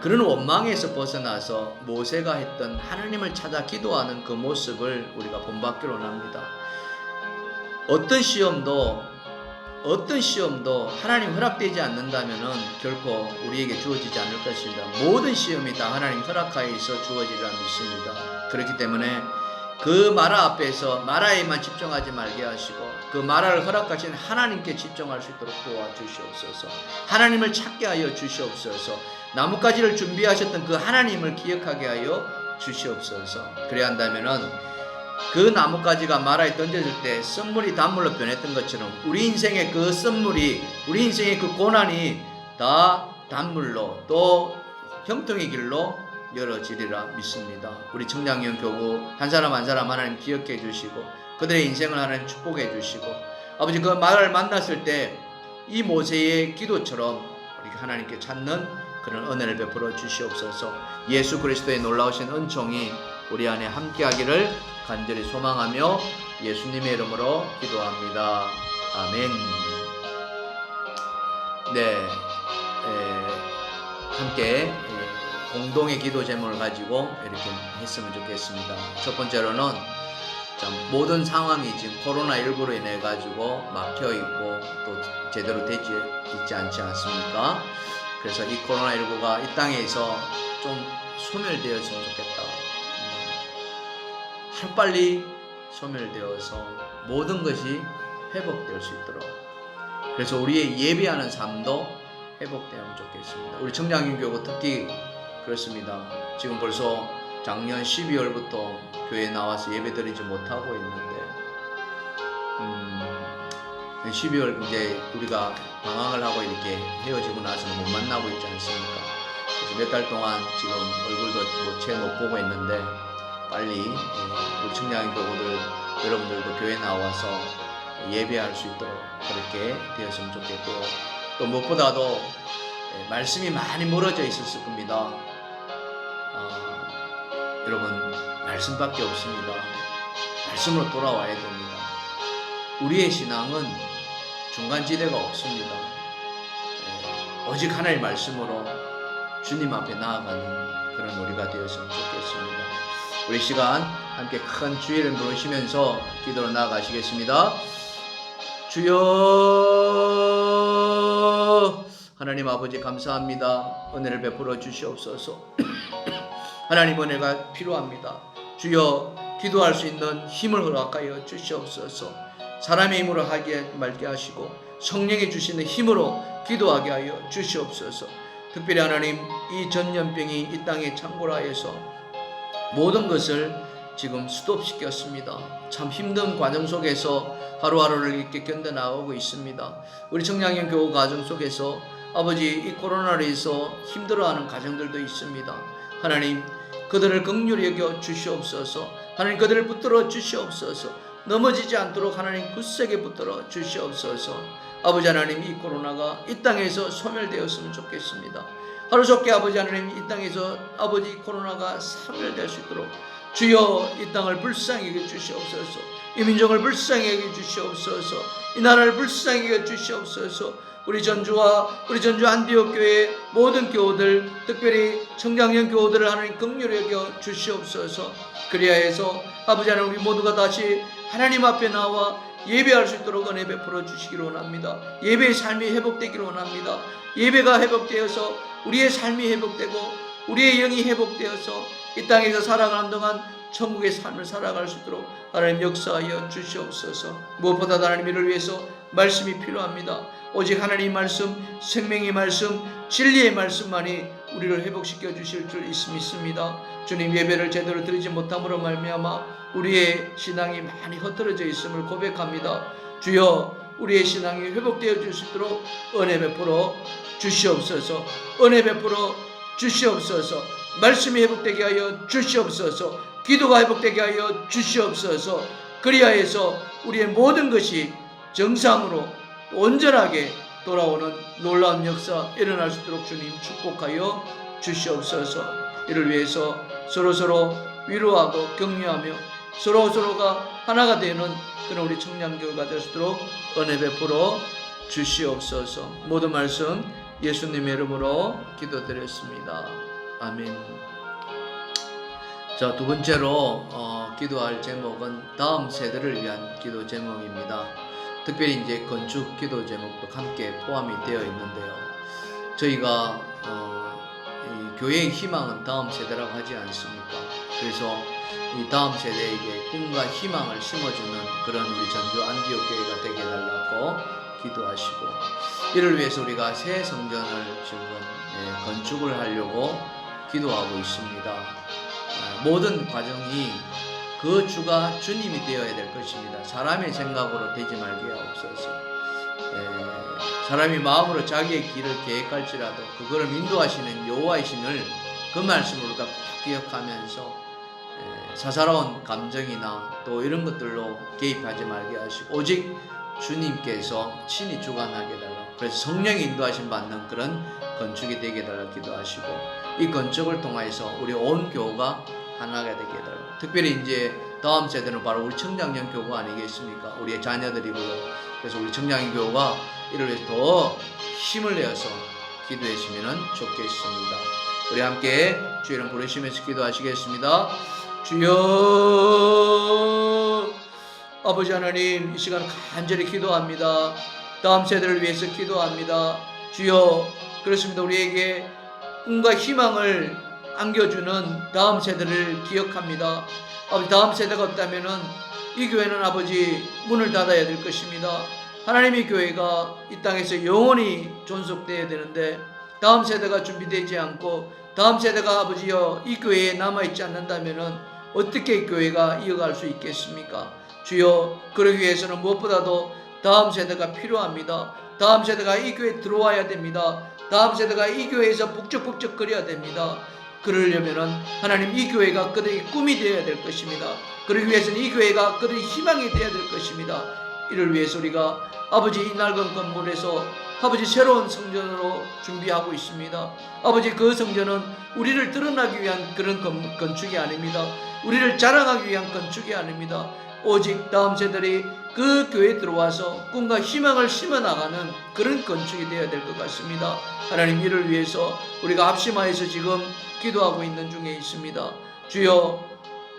그런 원망에서 벗어나서 모세가 했던 하나님을 찾아 기도하는 그 모습을 우리가 본받기로 원합니다. 어떤 시험도 하나님 허락되지 않는다면 결코 우리에게 주어지지 않을 것입니다. 모든 시험이 다 하나님 허락하에서 주어지리라 믿습니다. 그렇기 때문에 그 마라 앞에서 마라에만 집중하지 말게 하시고, 그 마라를 허락하신 하나님께 집중할 수 있도록 도와주시옵소서. 하나님을 찾게 하여 주시옵소서. 나뭇가지를 준비하셨던 그 하나님을 기억하게 하여 주시옵소서. 그래야 한다면은 그 나뭇가지가 마라에 던져질 때 썬물이 단물로 변했던 것처럼 우리 인생의 그 썬물이, 우리 인생의 그 고난이 다 단물로 또 형통의 길로 열어지리라 믿습니다. 우리 청량년 교구 한 사람 한 사람 하나님 기억해 주시고, 그들의 인생을 하나님 축복해 주시고, 아버지 그 마라를 만났을 때 이 모세의 기도처럼 우리 하나님께 찾는 그런 은혜를 베풀어 주시옵소서. 예수 그리스도의 놀라우신 은총이 우리 안에 함께하기를 간절히 소망하며 예수님의 이름으로 기도합니다. 아멘. 네, 함께 공동의 기도 제목을 가지고 이렇게 했으면 좋겠습니다. 첫 번째로는 모든 상황이 지금 코로나19로 인해 가지고 막혀 있고 또 제대로 되지 있지 않지 않습니까? 그래서 이 코로나19가 이 땅에서 좀 소멸되었으면 좋겠다. 하루빨리 소멸되어서 모든 것이 회복될 수 있도록, 그래서 우리의 예배하는 삶도 회복되면 좋겠습니다. 우리 청량인교구 특히 그렇습니다. 지금 벌써 작년 12월부터 교회에 나와서 예배드리지 못하고 있는데 12월 이제 우리가 방황을 하고 이렇게 헤어지고 나서는 못 만나고 있지 않습니까? 그래서 몇 달 동안 지금 얼굴도 채 못 보고 있는데 빨리 우리 청량교구들 여러분들도 교회 나와서 예배할 수 있도록 그렇게 되었으면 좋겠고요. 또 무엇보다도 말씀이 많이 멀어져 있었을 겁니다. 여러분, 말씀밖에 없습니다. 말씀으로 돌아와야 됩니다. 우리의 신앙은 중간지대가 없습니다. 오직 하나님의 말씀으로 주님 앞에 나아가는 그런 우리가 되었으면 좋겠습니다. 우리 시간 함께 큰 주의 이름 부르시면서 기도로 나아가시겠습니다. 주여, 하나님 아버지 감사합니다. 은혜를 베풀어 주시옵소서. 하나님 은혜가 필요합니다. 주여, 기도할 수 있는 힘을 허락하여 주시옵소서. 사람의 힘으로 하게 말게 하시고 성령이 주시는 힘으로 기도하게 하여 주시옵소서. 특별히 하나님, 이 전염병이 이 땅에 창궐하여서 모든 것을 지금 스톱시켰습니다. 참 힘든 과정 속에서 하루하루를 이렇게 견뎌나가고 있습니다. 우리 청량형 교우 가정 속에서 아버지 이 코로나로 인해서 힘들어하는 가정들도 있습니다. 하나님, 그들을 긍휼히 여겨 주시옵소서. 하나님, 그들을 붙들어 주시옵소서. 넘어지지 않도록 하나님 굳세게 붙들어 주시옵소서. 아버지 하나님, 이 코로나가 이 땅에서 소멸되었으면 좋겠습니다. 하루속히 아버지 하나님, 이 땅에서 아버지 코로나가 사멸될 수 있도록 주여 이 땅을 불쌍히 여겨 주시옵소서. 이 민족을 불쌍히 여겨 주시옵소서. 이 나라를 불쌍히 여겨 주시옵소서. 우리 전주 안디옥 교회 모든 교우들, 특별히 청장년 교우들을 하나님 긍휼히 여겨 주시옵소서. 그리하여서 아버지 하나님, 우리 모두가 다시 하나님 앞에 나와 예배할 수 있도록 은혜 베풀어 주시기를 원합니다. 예배의 삶이 회복되기를 원합니다. 예배가 회복되어서 우리의 삶이 회복되고 우리의 영이 회복되어서 이 땅에서 살아가는 동안 천국의 삶을 살아갈 수 있도록 하나님 역사하여 주시옵소서. 무엇보다 하나님 이를 위해서 말씀이 필요합니다. 오직 하나님 말씀, 생명의 말씀, 진리의 말씀만이 우리를 회복시켜 주실 줄 믿습니다. 주님, 예배를 제대로 드리지 못함으로 말미암아 우리의 신앙이 많이 흩어져 있음을 고백합니다. 주여, 우리의 신앙이 회복되어 줄 수 있도록 은혜 베풀어 주시옵소서. 은혜 베풀어 주시옵소서. 말씀이 회복되게 하여 주시옵소서. 기도가 회복되게 하여 주시옵소서. 그리하여서 우리의 모든 것이 정상으로 온전하게 돌아오는 놀라운 역사 일어날 수 있도록 주님 축복하여 주시옵소서. 이를 위해서 서로서로 위로하고 격려하며 서로서로가 하나가 되는 그런 우리 청량교회가 될 수 있도록 은혜 베풀어 주시옵소서. 모든 말씀 예수님의 이름으로 기도드렸습니다. 아멘. 자, 두 번째로 기도할 제목은 다음 세대를 위한 기도 제목입니다. 특별히 이제 건축 기도 제목도 함께 포함이 되어 있는데요. 저희가 이 교회의 희망은 다음 세대라고 하지 않습니까? 그래서 이 다음 세대에게 꿈과 희망을 심어주는 그런 우리 전주 안디옥 교회가 되게 해달라고 기도하시고, 이를 위해서 우리가 새 성전을 지금 건축을 하려고 기도하고 있습니다. 모든 과정이 그 주가 주님이 되어야 될 것입니다. 사람의 생각으로 되지 말게 하옵소서. 사람이 마음으로 자기의 길을 계획할지라도 그거를 인도하시는 여호와이심을 그 말씀을 우리가 꼭 기억하면서 사사로운 감정이나 또 이런 것들로 개입하지 말게 하시고 오직 주님께서 친히 주관하게 해달라고, 그래서 성령이 인도하심 받는 그런 건축이 되게 해달라고 기도하시고, 이 건축을 통해서 우리 온 교회가 하나가 되게 해달라고. 특별히 이제 다음 세대는 바로 우리 청장년 교회가 아니겠습니까? 우리의 자녀들이고요. 그래서 우리 청장년 교회가 이를 위해서 더 힘을 내어서 기도해 주시면 좋겠습니다. 우리 함께 주 이름 부르시면서 기도하시겠습니다. 주여, 아버지 하나님, 이 시간 간절히 기도합니다. 다음 세대를 위해서 기도합니다. 주여, 그렇습니다. 우리에게 꿈과 희망을 안겨주는 다음 세대를 기억합니다. 아버지, 다음 세대가 없다면은 이 교회는 아버지 문을 닫아야 될 것입니다. 하나님의 교회가 이 땅에서 영원히 존속되어야 되는데 다음 세대가 준비되지 않고 다음 세대가 아버지여 이 교회에 남아있지 않는다면은 어떻게 이 교회가 이어갈 수 있겠습니까? 주여, 그러기 위해서는 무엇보다도 다음 세대가 필요합니다. 다음 세대가 이 교회에 들어와야 됩니다. 다음 세대가 이 교회에서 북적북적 거려야 됩니다. 그러려면은 하나님 이 교회가 그들의 꿈이 되어야 될 것입니다. 그러기 위해서는 이 교회가 그들의 희망이 되어야 될 것입니다. 이를 위해서 우리가 아버지 이 낡은 건물에서 아버지 새로운 성전으로 준비하고 있습니다. 아버지, 그 성전은 우리를 드러나기 위한 그런 건축이 아닙니다. 우리를 자랑하기 위한 건축이 아닙니다. 오직 다음 세대들이 그 교회에 들어와서 꿈과 희망을 심어나가는 그런 건축이 되어야 될 것 같습니다. 하나님, 이를 위해서 우리가 합심하여서 지금 기도하고 있는 중에 있습니다. 주여,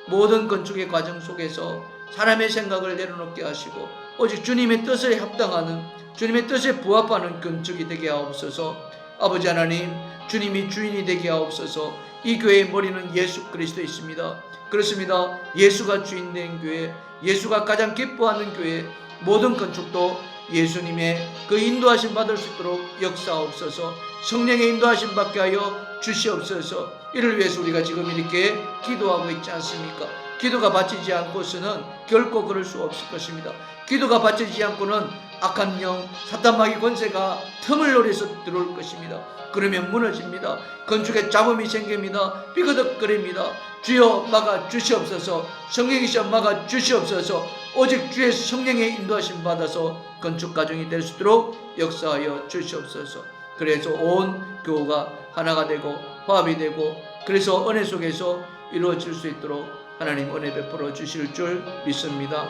모든 건축의 과정 속에서 사람의 생각을 내려놓게 하시고 오직 주님의 뜻에 합당하는, 주님의 뜻에 부합하는 건축이 되게 하옵소서. 아버지 하나님, 주님이 주인이 되게 하옵소서. 이 교회의 머리는 예수 그리스도 있습니다. 그렇습니다. 예수가 주인된 교회, 예수가 가장 기뻐하는 교회, 모든 건축도 예수님의 그 인도하심 받을 수 있도록 역사하옵소서. 성령의 인도하심 받게 하여 주시옵소서. 이를 위해서 우리가 지금 이렇게 기도하고 있지 않습니까? 기도가 바치지 않고서는 결코 그럴 수 없을 것입니다. 기도가 바치지 않고는 악한 영, 사탄 마귀 권세가 틈을 노려서 들어올 것입니다. 그러면 무너집니다. 건축에 잡음이 생깁니다. 삐그덕거립니다. 주여 막아 주시옵소서. 성령이시여 막아 주시옵소서. 오직 주의 성령의 인도하심 받아서 건축 과정이 될 수 있도록 역사하여 주시옵소서. 그래서 온 교회가 하나가 되고 화합이 되고, 그래서 은혜 속에서 이루어질 수 있도록 하나님 은혜 베풀어 주실 줄 믿습니다.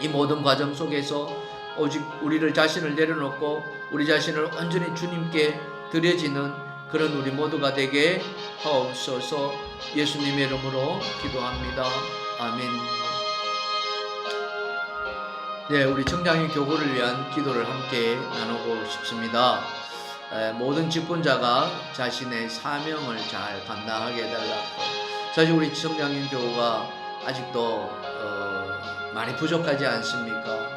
이 모든 과정 속에서 오직 우리를 자신을 내려놓고 우리 자신을 완전히 주님께 드려지는 그런 우리 모두가 되게 하옵소서. 예수님의 이름으로 기도합니다. 아멘. 네, 우리 청량의 교구를 위한 기도를 함께 나누고 싶습니다. 모든 집권자가 자신의 사명을 잘 감당하게 해달라고. 사실 우리 청량인 교우가 아직도 많이 부족하지 않습니까?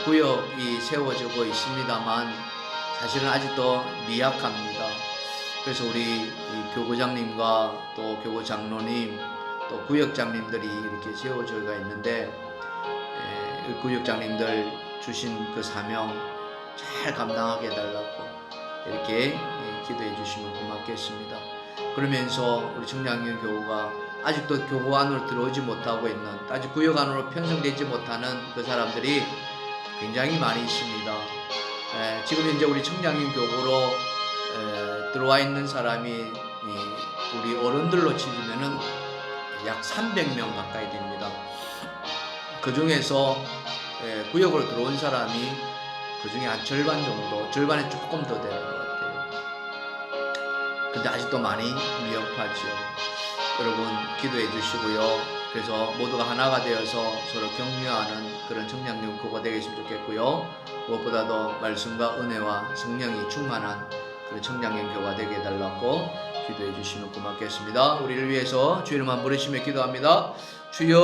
구역이 세워지고 있습니다만 사실은 아직도 미약합니다. 그래서 우리 이 교구장님과 또 교구장로님 또 구역장님들이 이렇게 세워져가 있는데 구역장님들 주신 그 사명 잘 감당하게 해달라고 이렇게 기도해 주시면 고맙겠습니다. 그러면서 우리 청량인 교우가 아직도 교구 안으로 들어오지 못하고 있는, 아직 구역 안으로 편성되지 못하는 그 사람들이 굉장히 많이 있습니다. 지금 현재 우리 청량인 교구로 들어와 있는 사람이 우리 어른들로 치면은 약 300명 가까이 됩니다. 그 중에서 구역으로 들어온 사람이 그 중에 한 절반 정도, 절반에 조금 더 되는 것 같아요. 근데 아직도 많이 미흡하죠. 여러분 기도해 주시고요. 그래서 모두가 하나가 되어서 서로 격려하는 그런 청량용 교구가 되겠으면 좋겠고요. 무엇보다도 말씀과 은혜와 성령이 충만한 그런 청량용 교구가 되게 해달라고 기도해 주시면 고맙겠습니다. 우리를 위해서 주 이름 한번 부르시며 기도합니다. 주여,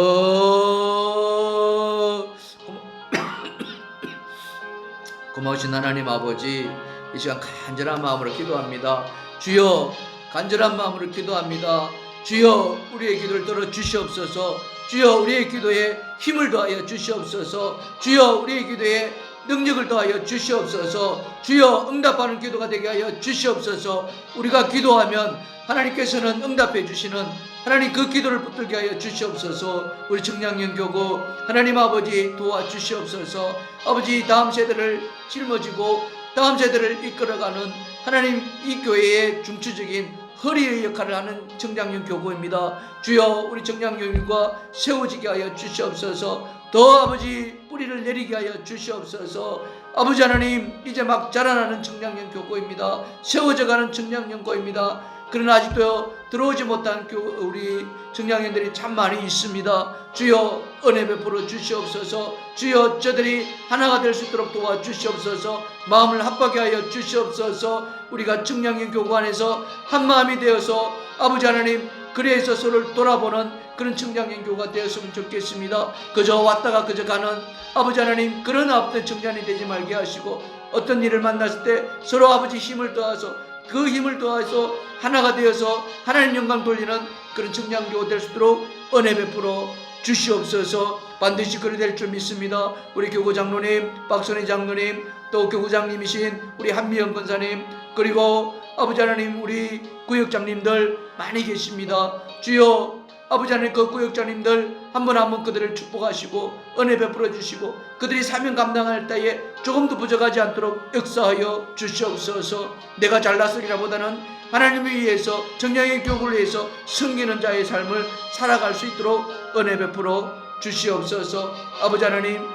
고마우신 하나님 아버지, 이 시간 간절한 마음으로 기도합니다. 주여, 간절한 마음으로 기도합니다. 주여, 우리의 기도를 들어주시옵소서. 주여, 우리의 기도에 힘을 더하여 주시옵소서. 주여, 우리의 기도에 능력을 더하여 주시옵소서. 주여, 응답하는 기도가 되게 하여 주시옵소서. 우리가 기도하면 하나님께서는 응답해 주시는 하나님, 그 기도를 붙들게 하여 주시옵소서. 우리 청량연 교구 하나님 아버지 도와주시옵소서. 아버지, 다음 세대를 짊어지고 다음 세대를 이끌어가는 하나님, 이 교회의 중추적인 허리의 역할을 하는 청량연 교구입니다. 주여, 우리 청량연 교구가 세워지게 하여 주시옵소서. 더 아버지 뿌리를 내리게 하여 주시옵소서. 아버지 하나님, 이제 막 자라나는 청량연 교구입니다. 세워져가는 청량연 교구입니다. 그러나 아직도 들어오지 못한 우리 청량연들이 참 많이 있습니다. 주여, 은혜 베풀어 주시옵소서. 주여, 저들이 하나가 될 수 있도록 도와주시옵소서. 마음을 합하게 하여 주시옵소서. 우리가 청량연 교구 안에서 한 마음이 되어서 아버지 하나님, 그래서 서로를 돌아보는 그런 청량연 교구가 되었으면 좋겠습니다. 그저 왔다가 그저 가는 아버지 하나님, 그런 아픈 청량이 되지 말게 하시고, 어떤 일을 만났을 때 서로 아버지 힘을 더하서, 그 힘을 더해서 하나가 되어서 하나님 영광 돌리는 그런 청량교가 될 수 있도록 은혜 베풀어 주시옵소서. 반드시 그리 될 줄 믿습니다. 우리 교구 장로님, 박선희 장로님, 또 교구장님이신 우리 한미영 권사님, 그리고 아버지 하나님, 우리 구역장님들 많이 계십니다. 주여, 아버지 하나님, 그 구역장님들 한 분 한 분 그들을 축복하시고 은혜 베풀어 주시고, 그들이 사명 감당할 때에 조금도 부족하지 않도록 역사하여 주시옵소서. 내가 잘났으리라 보다는 하나님을 위해서, 청량의 교구를 위해서 섬기는 자의 삶을 살아갈 수 있도록 은혜 베풀어 주시옵소서. 아버지 하나님,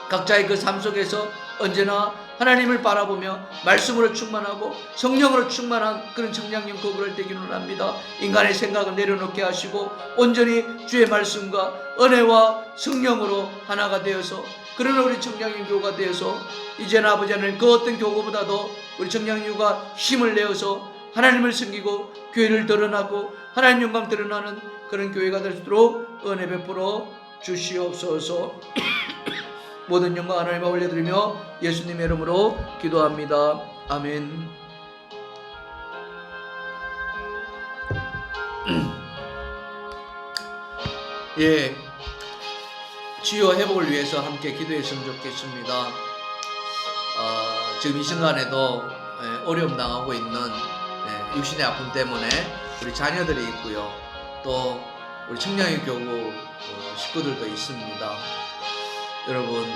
각자의 그 삶 속에서 언제나 하나님을 바라보며 말씀으로 충만하고 성령으로 충만한 그런 청량연 교구를 되기를 원합니다. 인간의 생각을 내려놓게 하시고 온전히 주의 말씀과 은혜와 성령으로 하나가 되어서 그런 우리 청량연 교구가 되어서 이제는 아버지 하나님, 그 어떤 교구보다도 우리 청량연 교구가 힘을 내어서 하나님을 섬기고 교회를 드러나고 하나님 영광 드러나는 그런 교회가 될 수 있도록 은혜 베풀어 주시옵소서. 모든 영광 하나님께 올려드리며 예수님의 이름으로 기도합니다. 아멘. 예, 치유 회복을 위해서 함께 기도했으면 좋겠습니다. 지금 이 순간에도 어려움 당하고 있는 육신의 아픔 때문에 우리 자녀들이 있고요, 또 우리 청량의 교구 식구들도 있습니다. 여러분,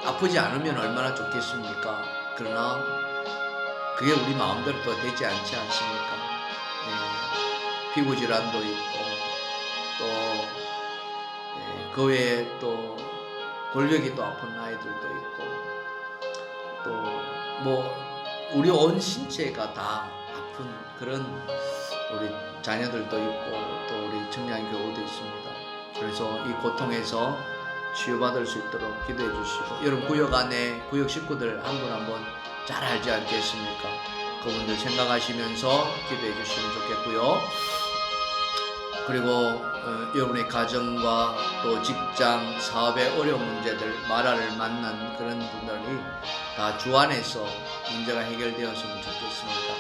아프지 않으면 얼마나 좋겠습니까? 그러나 그게 우리 마음대로 또 되지 않지 않습니까? 피부질환도 있고, 또 그 외에 또 골격이 또 아픈 아이들도 있고, 또 뭐 우리 온 신체가 다 아픈 그런 우리 자녀들도 있고, 또 우리 청량의 교우도 있습니다. 그래서 이 고통에서 치유받을 수 있도록 기도해 주시고, 여러분 구역 안에 구역 식구들 한 분 한 분 잘 알지 않겠습니까? 그분들 생각하시면서 기도해 주시면 좋겠고요. 그리고 여러분의 가정과 또 직장, 사업의 어려운 문제들, 마라를 만난 그런 분들이 다 주 안에서 문제가 해결되었으면 좋겠습니다.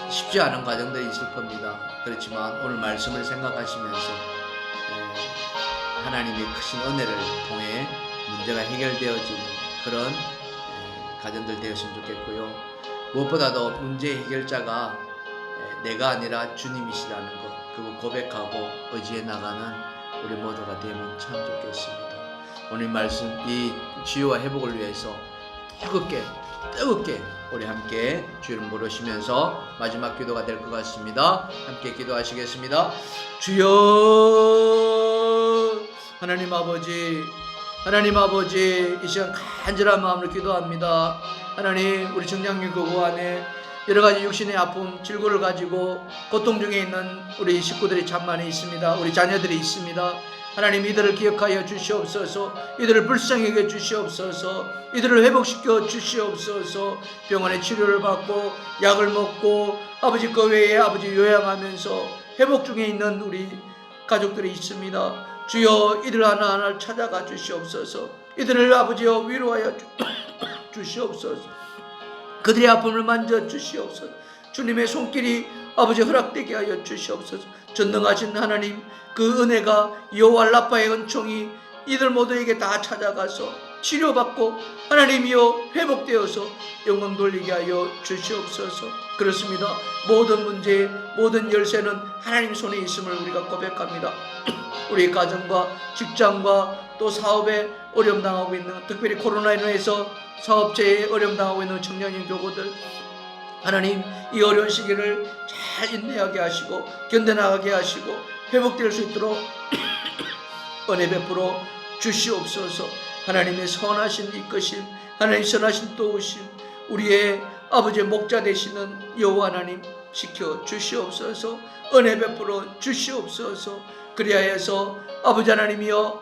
쉽지 않은 과정들이 있을 겁니다. 그렇지만 오늘 말씀을 생각하시면서 하나님의 크신 은혜를 통해 문제가 해결되어지는 그런 가정들 되었으면 좋겠고요. 무엇보다도 문제 해결자가 내가 아니라 주님이시라는 것, 그거 고백하고 의지해 나가는 우리 모두가 되면 참 좋겠습니다. 오늘 말씀 이 치유와 회복을 위해서 뜨겁게 우리 함께 주를 부르시면서 마지막 기도가 될 것 같습니다. 함께 기도하시겠습니다. 주여, 하나님 아버지, 이 시간 간절한 마음으로 기도합니다. 하나님, 우리 정량교 교구 안에 여러 가지 육신의 아픔, 질고를 가지고 고통 중에 있는 우리 식구들이 참 많이 있습니다. 우리 자녀들이 있습니다. 하나님, 이들을 기억하여 주시옵소서. 이들을 불쌍히 여겨 주시옵소서. 이들을 회복시켜 주시옵소서. 병원에 치료를 받고 약을 먹고 아버지 그 외에 아버지 요양하면서 회복 중에 있는 우리 가족들이 있습니다. 주여, 이들 하나하나를 찾아가 주시옵소서. 이들을 아버지여 위로하여 주시옵소서. 그들의 아픔을 만져 주시옵소서. 주님의 손길이 아버지 허락되게 하여 주시옵소서. 전능하신 하나님, 그 은혜가 여호와 라파의 은총이 이들 모두에게 다 찾아가서 치료받고 하나님이여 회복되어서 영광 돌리게 하여 주시옵소서. 그렇습니다. 모든 문제, 모든 열쇠는 하나님 손에 있음을 우리가 고백합니다. 우리 가정과 직장과 또 사업에 어려움 당하고 있는, 특별히 코로나로 인해서 사업체에 어려움 당하고 있는 청년인 교구들, 하나님 이 어려운 시기를 잘 인내하게 하시고 견뎌나가게 하시고 회복될 수 있도록 은혜 베풀어 주시옵소서. 하나님의 선하신 이끄심, 하나님 선하신 도우심, 우리의 아버지의 목자 되시는 여호와 하나님 지켜 주시옵소서. 은혜 베풀어 주시옵소서. 그리하여서 아버지 하나님이여,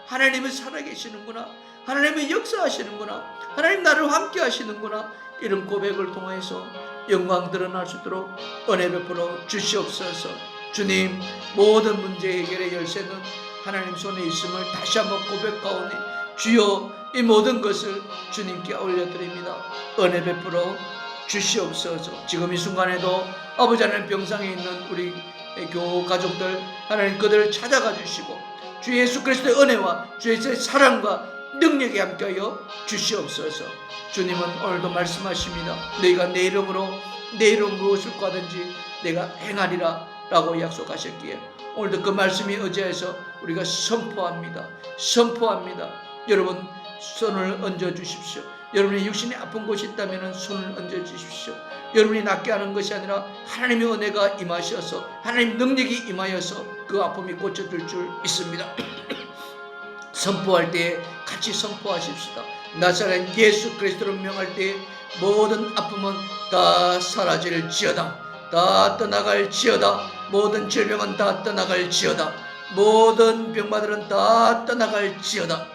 하나님은 살아계시는구나, 하나님은 역사하시는구나, 하나님 나를 함께 하시는구나, 이런 고백을 통해서 영광 드러날 수 있도록 은혜 베풀어 주시옵소서. 주님, 모든 문제 해결의 열쇠는 하나님 손에 있음을 다시 한번 고백하오니 주여, 이 모든 것을 주님께 올려드립니다. 은혜 베풀어 주시옵소서. 지금 이 순간에도 아버지 하나님 병상에 있는 우리 교우 가족들, 하나님 그들을 찾아가 주시고 주 예수 그리스도의 은혜와 주 예수의 사랑과 능력이 함께하여 주시옵소서. 주님은 오늘도 말씀하십니다. 너희가 내 이름으로 무엇을 구하든지 내가 행하리라 라고 약속하셨기에 오늘도 그 말씀이 의지해서 우리가 선포합니다. 여러분 손을 얹어 주십시오. 여러분의 육신이 아픈 곳이 있다면 손을 얹어 주십시오. 여러분이 낫게 하는 것이 아니라 하나님의 은혜가 임하셔서 하나님 능력이 임하여서 그 아픔이 고쳐질 줄 믿습니다. 선포할 때에 같이 선포하십시다. 나사렛 예수 그리스도로 명할 때에 모든 아픔은 다 사라질지어다. 다 떠나갈지어다. 모든 질병은 다 떠나갈지어다. 모든 병마들은 다 떠나갈지어다.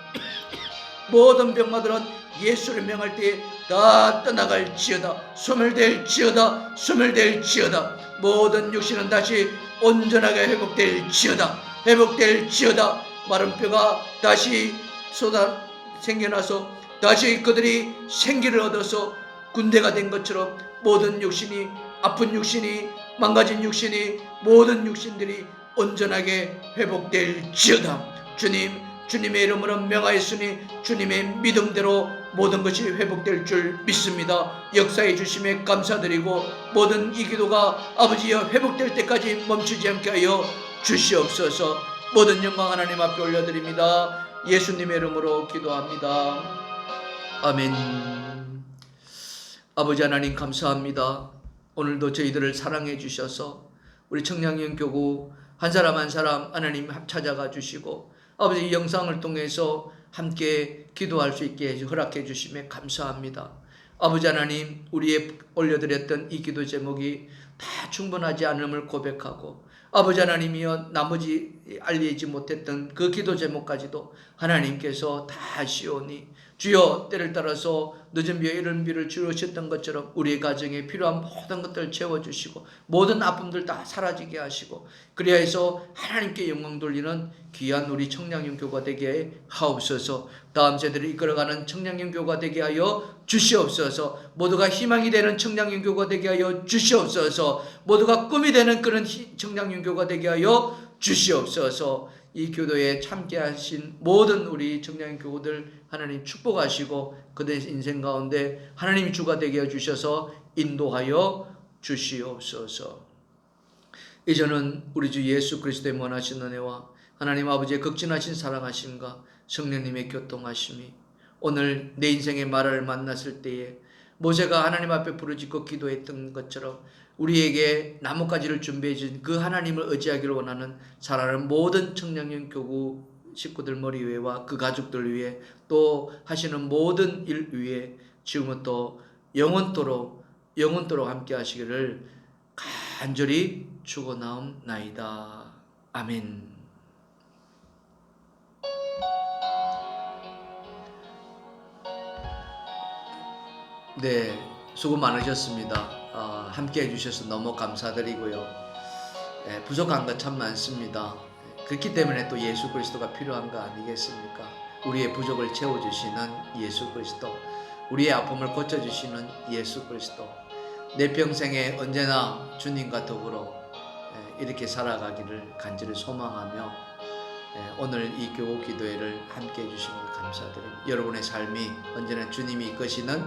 모든 병마들은 예수를 명할 때에 다 떠나갈지어다. 소멸될지어다. 모든 육신은 다시 온전하게 회복될지어다. 마른 뼈가 다시 생겨나서 다시 그들이 생기를 얻어서 군대가 된 것처럼 모든 육신이, 아픈 육신이, 망가진 육신이, 모든 육신들이 온전하게 회복될지어다. 주님의 이름으로 명하였으니 주님의 믿음대로 모든 것이 회복될 줄 믿습니다. 역사해 주심에 감사드리고 모든 이 기도가 아버지여 회복될 때까지 멈추지 않게 하여 주시옵소서. 모든 영광 하나님 앞에 올려드립니다. 예수님의 이름으로 기도합니다. 아멘. 아버지 하나님 감사합니다. 오늘도 저희들을 사랑해 주셔서 우리 청량연 교구 한 사람 한 사람 하나님 찾아가 주시고 아버지 이 영상을 통해서 함께 기도할 수 있게 허락해 주심에 감사합니다. 아버지 하나님, 우리의 올려드렸던 이 기도 제목이 다 충분하지 않음을 고백하고 아버지 하나님이여 나머지 알리지 못했던 그 기도 제목까지도 하나님께서 다 하시오니 주여, 때를 따라서 늦은 비와 이른 비를 주셨던 것처럼 우리의 가정에 필요한 모든 것들을 채워주시고 모든 아픔들 다 사라지게 하시고 그리하여서 하나님께 영광 돌리는 귀한 우리 청량형 교가 되게 하옵소서. 다음 세대를 이끌어가는 청량형 교가 되게 하여 주시옵소서. 모두가 희망이 되는 청량형 교가 되게 하여 주시옵소서. 모두가 꿈이 되는 그런 청량형 교가 되게 하여 주시옵소서. 이 교도에 참여하신 모든 우리 청량형 교우들 하나님 축복하시고 그들의 인생 가운데 하나님 주가 되게 해주셔서 인도하여 주시옵소서. 이제는 우리 주 예수 그리스도의 원하신 은혜와 하나님 아버지의 극진하신 사랑하심과 성령님의 교통하심이 오늘 내 인생의 말을 만났을 때에 모세가 하나님 앞에 부르짖고 기도했던 것처럼 우리에게 나뭇가지를 준비해 준 그 하나님을 의지하기를 원하는 사랑하는 모든 청량형 교구 식구들 머리 위에와 그 가족들 위에 또 하시는 모든 일 위에 지금부터 영원토록 함께 하시기를 간절히 축원하옵나이다. 아멘. 네, 수고 많으셨습니다. 함께 해주셔서 너무 감사드리고요. 부족한 것 참 많습니다. 그렇기 때문에 또 예수 그리스도가 필요한 거 아니겠습니까? 우리의 부족을 채워주시는 예수 그리스도, 우리의 아픔을 고쳐주시는 예수 그리스도, 내 평생에 언제나 주님과 더불어 이렇게 살아가기를 간절히 소망하며 오늘 이 교우 기도회를 함께 해주신 것 감사드립니다. 여러분의 삶이 언제나 주님이 이끄시는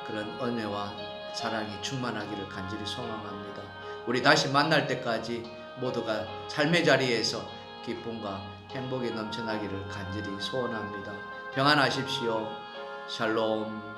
그런 은혜와 사랑이 충만하기를 간절히 소망합니다. 우리 다시 만날 때까지 모두가 삶의 자리에서 기쁨과 행복이 넘쳐나기를 간절히 소원합니다. 평안하십시오. 샬롬.